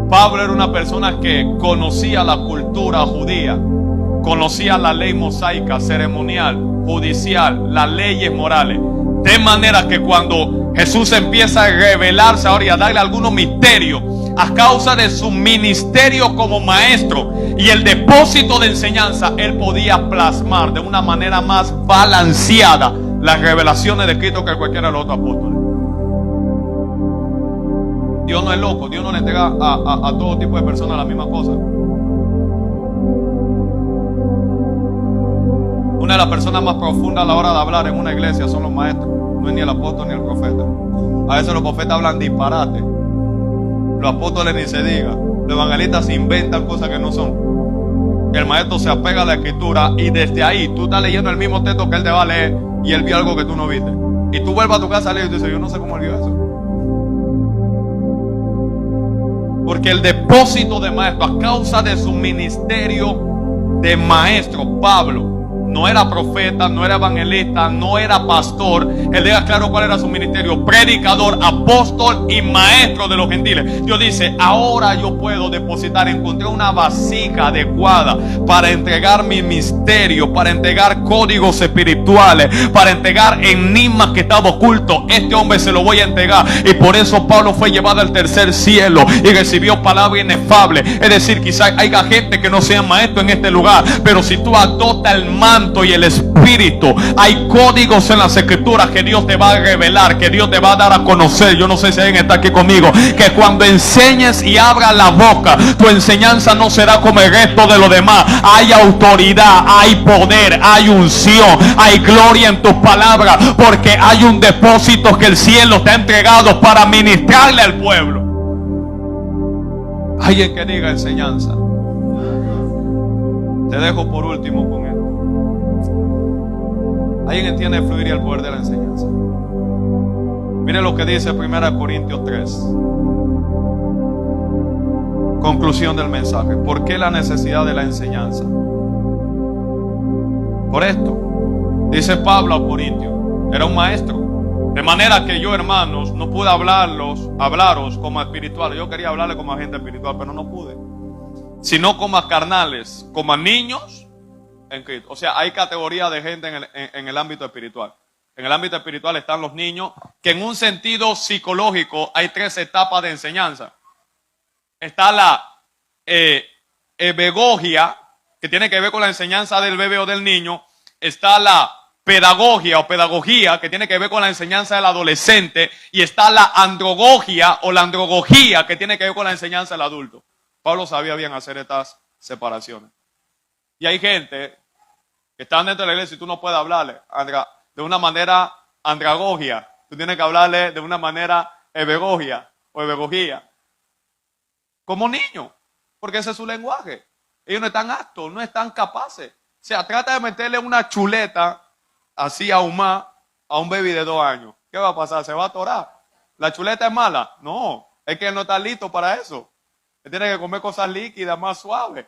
Pablo era una persona que conocía la cultura judía, conocía la ley mosaica, ceremonial, judicial, las leyes morales. De manera que cuando Jesús empieza a revelarse ahora y a darle algunos misterios a causa de su ministerio como maestro y el depósito de enseñanza, él podía plasmar de una manera más balanceada las revelaciones de Cristo que cualquiera de los otros apóstoles. Dios no es loco, Dios no le entrega a todo tipo de personas la misma cosa. Una de las personas más profundas a la hora de hablar en una iglesia son los maestros. No es ni el apóstol ni el profeta. A veces los profetas hablan disparate. Los apóstoles ni se diga. Los evangelistas se inventan cosas que no son. El maestro se apega a la escritura y desde ahí tú estás leyendo el mismo texto que él te va a leer y él vio algo que tú no viste. Y tú vuelves a tu casa a leer y tú dices, yo no sé cómo él vio eso. Porque el depósito de maestro, a causa de su ministerio de maestro, Pablo no era profeta, no era evangelista, no era pastor. Él deja claro cuál era su ministerio: predicador, apóstol y maestro de los gentiles. Dios dice, ahora yo puedo depositar. Encontré una vasija adecuada para entregar mi misterio, para entregar códigos espirituales, para entregar enigmas que estaban ocultos. Este hombre se lo voy a entregar. Y por eso Pablo fue llevado al tercer cielo y recibió palabra inefable. Es decir, quizás haya gente que no sea maestro en este lugar, pero si tú adoptas el manto y el espíritu, hay códigos en las escrituras que Dios te va a revelar, que Dios te va a dar a conocer. Yo no sé si alguien está aquí conmigo, que cuando enseñes y abras la boca, tu enseñanza no será como el resto de los demás. Hay autoridad, hay poder, hay unción, hay gloria en tus palabras, porque hay un depósito que el cielo te ha entregado para ministrarle al pueblo. Alguien que diga enseñanza. Te dejo por último con esto. ¿Alguien entiende el fluir y el poder de la enseñanza? Mire lo que dice 1 Corintios 3. Conclusión del mensaje. ¿Por qué la necesidad de la enseñanza? Por esto. Dice Pablo a Corintios. Era un maestro. De manera que yo, hermanos, no pude hablaros como espirituales. Yo quería hablarle como a gente espiritual, pero no pude. Sino como a carnales, como a niños en Cristo. O sea, hay categoría de gente en el ámbito espiritual. En el ámbito espiritual están los niños, que en un sentido psicológico hay 3 etapas de enseñanza. Está la ebegogia, que tiene que ver con la enseñanza del bebé o del niño. Está la pedagogia o pedagogía, que tiene que ver con la enseñanza del adolescente. Y está la androgogia o la androgogía, que tiene que ver con la enseñanza del adulto. Pablo sabía bien hacer estas separaciones. Y hay gente que está dentro de la iglesia y tú no puedes hablarle de una manera andragogia. Tú tienes que hablarle de una manera ebegogia o ebegogía. Como niños, porque ese es su lenguaje. Ellos no están aptos, no están capaces. O sea, trata de meterle una chuleta así ahumada a un baby de 2 años. ¿Qué va a pasar? ¿Se va a atorar? ¿La chuleta es mala? No, es que él no está listo para eso. Él tiene que comer cosas líquidas, más suaves.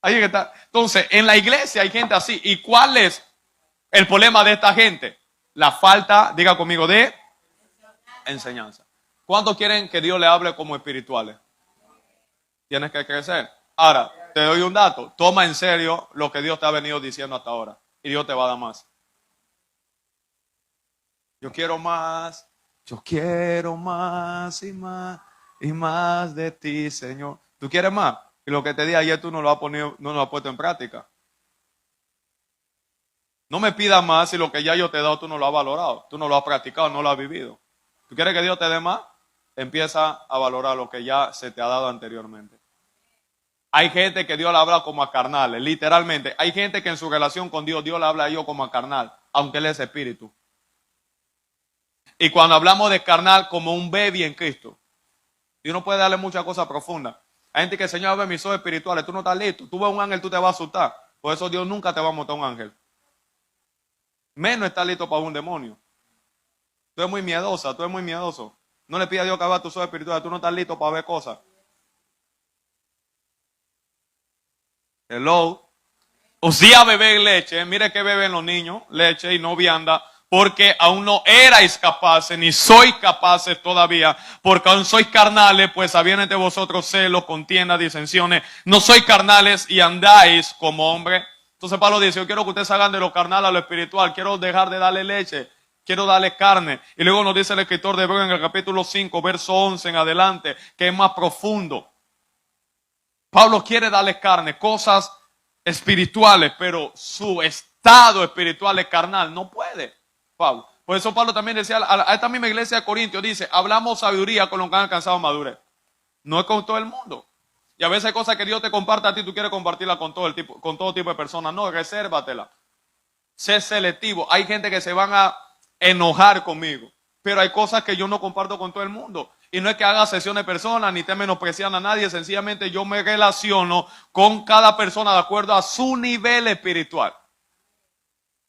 Ahí está. Entonces, en la iglesia hay gente así. ¿Y cuál es el problema de esta gente? La falta, diga conmigo, de enseñanza. ¿Cuántos quieren que Dios le hable como espirituales? Tienes que crecer. Ahora, Te doy un dato. Toma en serio lo que Dios te ha venido diciendo hasta ahora. Y Dios te va a dar más. Yo quiero más. Yo quiero más y más y más de ti, Señor. ¿Tú quieres más? Y lo que te di ayer tú no lo has ponido, no lo has puesto en práctica. No me pidas más si lo que ya yo te he dado tú no lo has valorado. Tú no lo has practicado, no lo has vivido. ¿Tú quieres que Dios te dé más? Empieza a valorar lo que ya se te ha dado anteriormente. Hay gente que Dios le habla como a carnales, literalmente. Hay gente que en su relación con Dios, Dios le habla a ellos como a carnal, aunque Él es espíritu. Y cuando hablamos de carnal, como un baby en Cristo. Dios no puede darle muchas cosas profundas. Hay gente que el Señor ve mis ojos espirituales, tú no estás listo. Tú ves un ángel, tú te vas a asustar. Por eso Dios nunca te va a montar un ángel. Menos está listo para un demonio. Tú eres muy miedosa, tú eres muy miedoso. No le pidas a Dios que abra tus ojos espirituales, tú no estás listo para ver cosas. Hello. Usía beber leche, mire que beben los niños, leche y no vianda, porque aún no erais capaces, ni sois capaces todavía, porque aún sois carnales, pues habían entre vosotros celos, contiendas, disensiones, no sois carnales y andáis como hombres. Entonces Pablo dice, yo quiero que ustedes hagan de lo carnal a lo espiritual, quiero dejar de darle leche, quiero darle carne. Y luego nos dice el escritor de Hebreos en el capítulo 5, verso 11 en adelante, que es más profundo. Pablo quiere darle carne, cosas espirituales, pero su estado espiritual es carnal, no puede, Pablo. Por eso Pablo también decía a esta misma iglesia de Corintios, dice, hablamos sabiduría con los que han alcanzado madurez. No es con todo el mundo. Y a veces hay cosas que Dios te comparte a ti, tú quieres compartirla con todo tipo de personas. No, resérvatela. Sé selectivo. Hay gente que se van a enojar conmigo, pero hay cosas que yo no comparto con todo el mundo. Y no es que haga sesión de personas, ni te menosprecian a nadie, sencillamente yo me relaciono con cada persona de acuerdo a su nivel espiritual.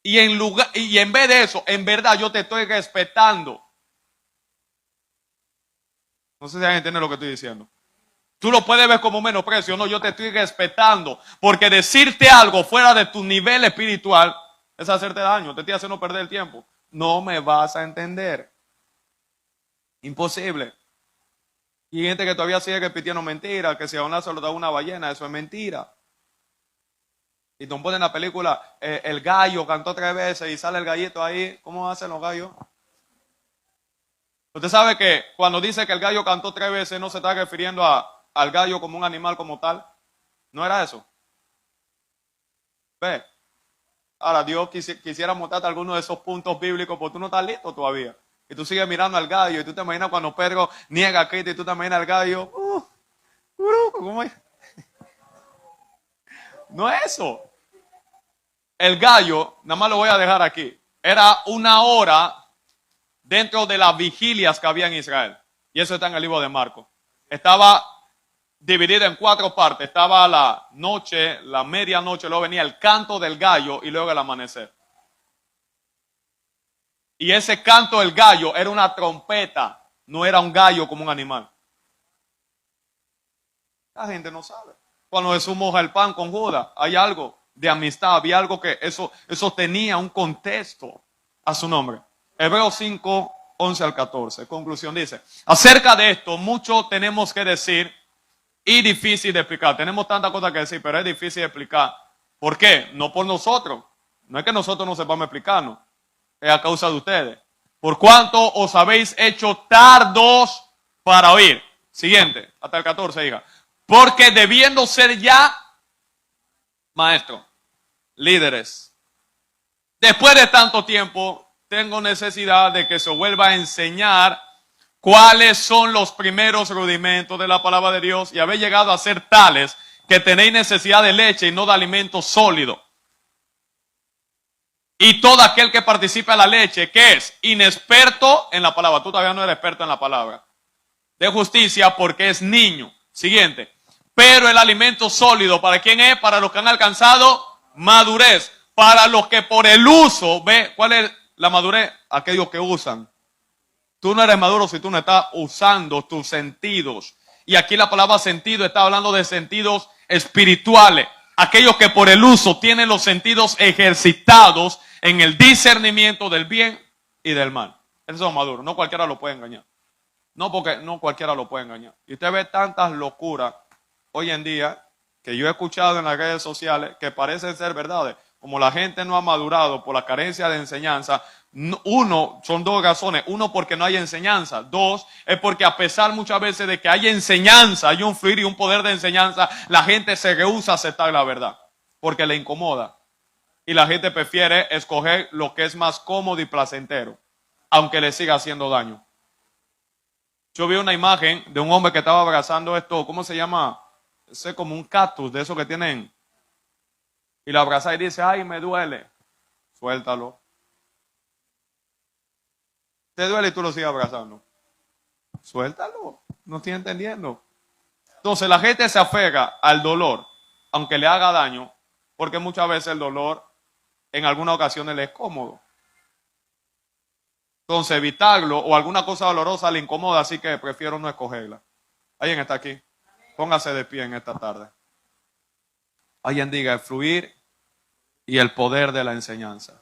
Y en vez de eso, en verdad yo te estoy respetando. No sé si alguien entiende lo que estoy diciendo. Tú lo puedes ver como menosprecio, no, yo te estoy respetando. Porque decirte algo fuera de tu nivel espiritual es hacerte daño, te estoy haciendo perder el tiempo. No me vas a entender. Imposible. Y hay gente que todavía sigue repitiendo mentiras, que si a una se lo da una ballena, eso es mentira. Y te ponen la película, el gallo cantó 3 veces y sale el gallito ahí. ¿Cómo hacen los gallos? Usted sabe que cuando dice que el gallo cantó 3 veces no se está refiriendo al gallo como un animal como tal. ¿No era eso? Ve. Ahora Dios quisiera mostrarte algunos de esos puntos bíblicos, porque tú no estás listo todavía. Y tú sigues mirando al gallo y tú te imaginas cuando Pedro niega a Cristo y tú te imaginas al gallo. ¿Cómo es? No es eso. El gallo, nada más lo voy a dejar aquí, era una hora dentro de las vigilias que había en Israel. Y eso está en el libro de Marcos. Estaba dividida en 4 partes. Estaba la noche, la medianoche, luego venía el canto del gallo y luego el amanecer. Y ese canto del gallo era una trompeta, no era un gallo como un animal. La gente no sabe. Cuando Jesús moja el pan con Judas, hay algo de amistad, había algo que eso tenía un contexto a su nombre. Hebreos 5, 11 al 14. Conclusión dice, acerca de esto mucho tenemos que decir y difícil de explicar. Tenemos tantas cosas que decir, pero es difícil de explicar. ¿Por qué? No por nosotros. No es que nosotros no sepamos explicarnos. Es a causa de ustedes. Por cuanto os habéis hecho tardos para oír. Siguiente, hasta el 14, diga. Porque debiendo ser ya maestro, líderes, después de tanto tiempo, tengo necesidad de que se vuelva a enseñar cuáles son los primeros rudimentos de la palabra de Dios y habéis llegado a ser tales que tenéis necesidad de leche y no de alimento sólido. Y todo aquel que participa en la leche, que es inexperto en la palabra, tú todavía no eres experto en la palabra, de justicia porque es niño. Siguiente. Pero el alimento sólido, ¿para quién es? Para los que han alcanzado madurez. Para los que por el uso, ¿ve? ¿Cuál es la madurez? Aquellos que usan. Tú no eres maduro si tú no estás usando tus sentidos. Y aquí la palabra sentido está hablando de sentidos espirituales. Aquellos que por el uso tienen los sentidos ejercitados en el discernimiento del bien y del mal. Esos son maduros. No cualquiera lo puede engañar. No, porque no cualquiera lo puede engañar. Y usted ve tantas locuras hoy en día que yo he escuchado en las redes sociales que parecen ser verdades. Como la gente no ha madurado por la carencia de enseñanza, uno, son dos razones. Uno, porque no hay enseñanza. Dos, es porque a pesar muchas veces de que hay enseñanza, hay un fluir y un poder de enseñanza, la gente se rehúsa a aceptar la verdad porque le incomoda. Y la gente prefiere escoger lo que es más cómodo y placentero, aunque le siga haciendo daño. Yo vi una imagen de un hombre que estaba abrazando esto, ¿cómo se llama? Es como un cactus de esos que tienen. Y lo abraza y dice, ay, me duele. Suéltalo. Te duele y tú lo sigues abrazando. Suéltalo. No estoy entendiendo. Entonces la gente se afega al dolor, aunque le haga daño, porque muchas veces el dolor en algunas ocasiones le es cómodo. Entonces evitarlo o alguna cosa dolorosa le incomoda, así que prefiero no escogerla. ¿Alguien está aquí? Póngase de pie en esta tarde. Alguien diga el fluir y el poder de la enseñanza.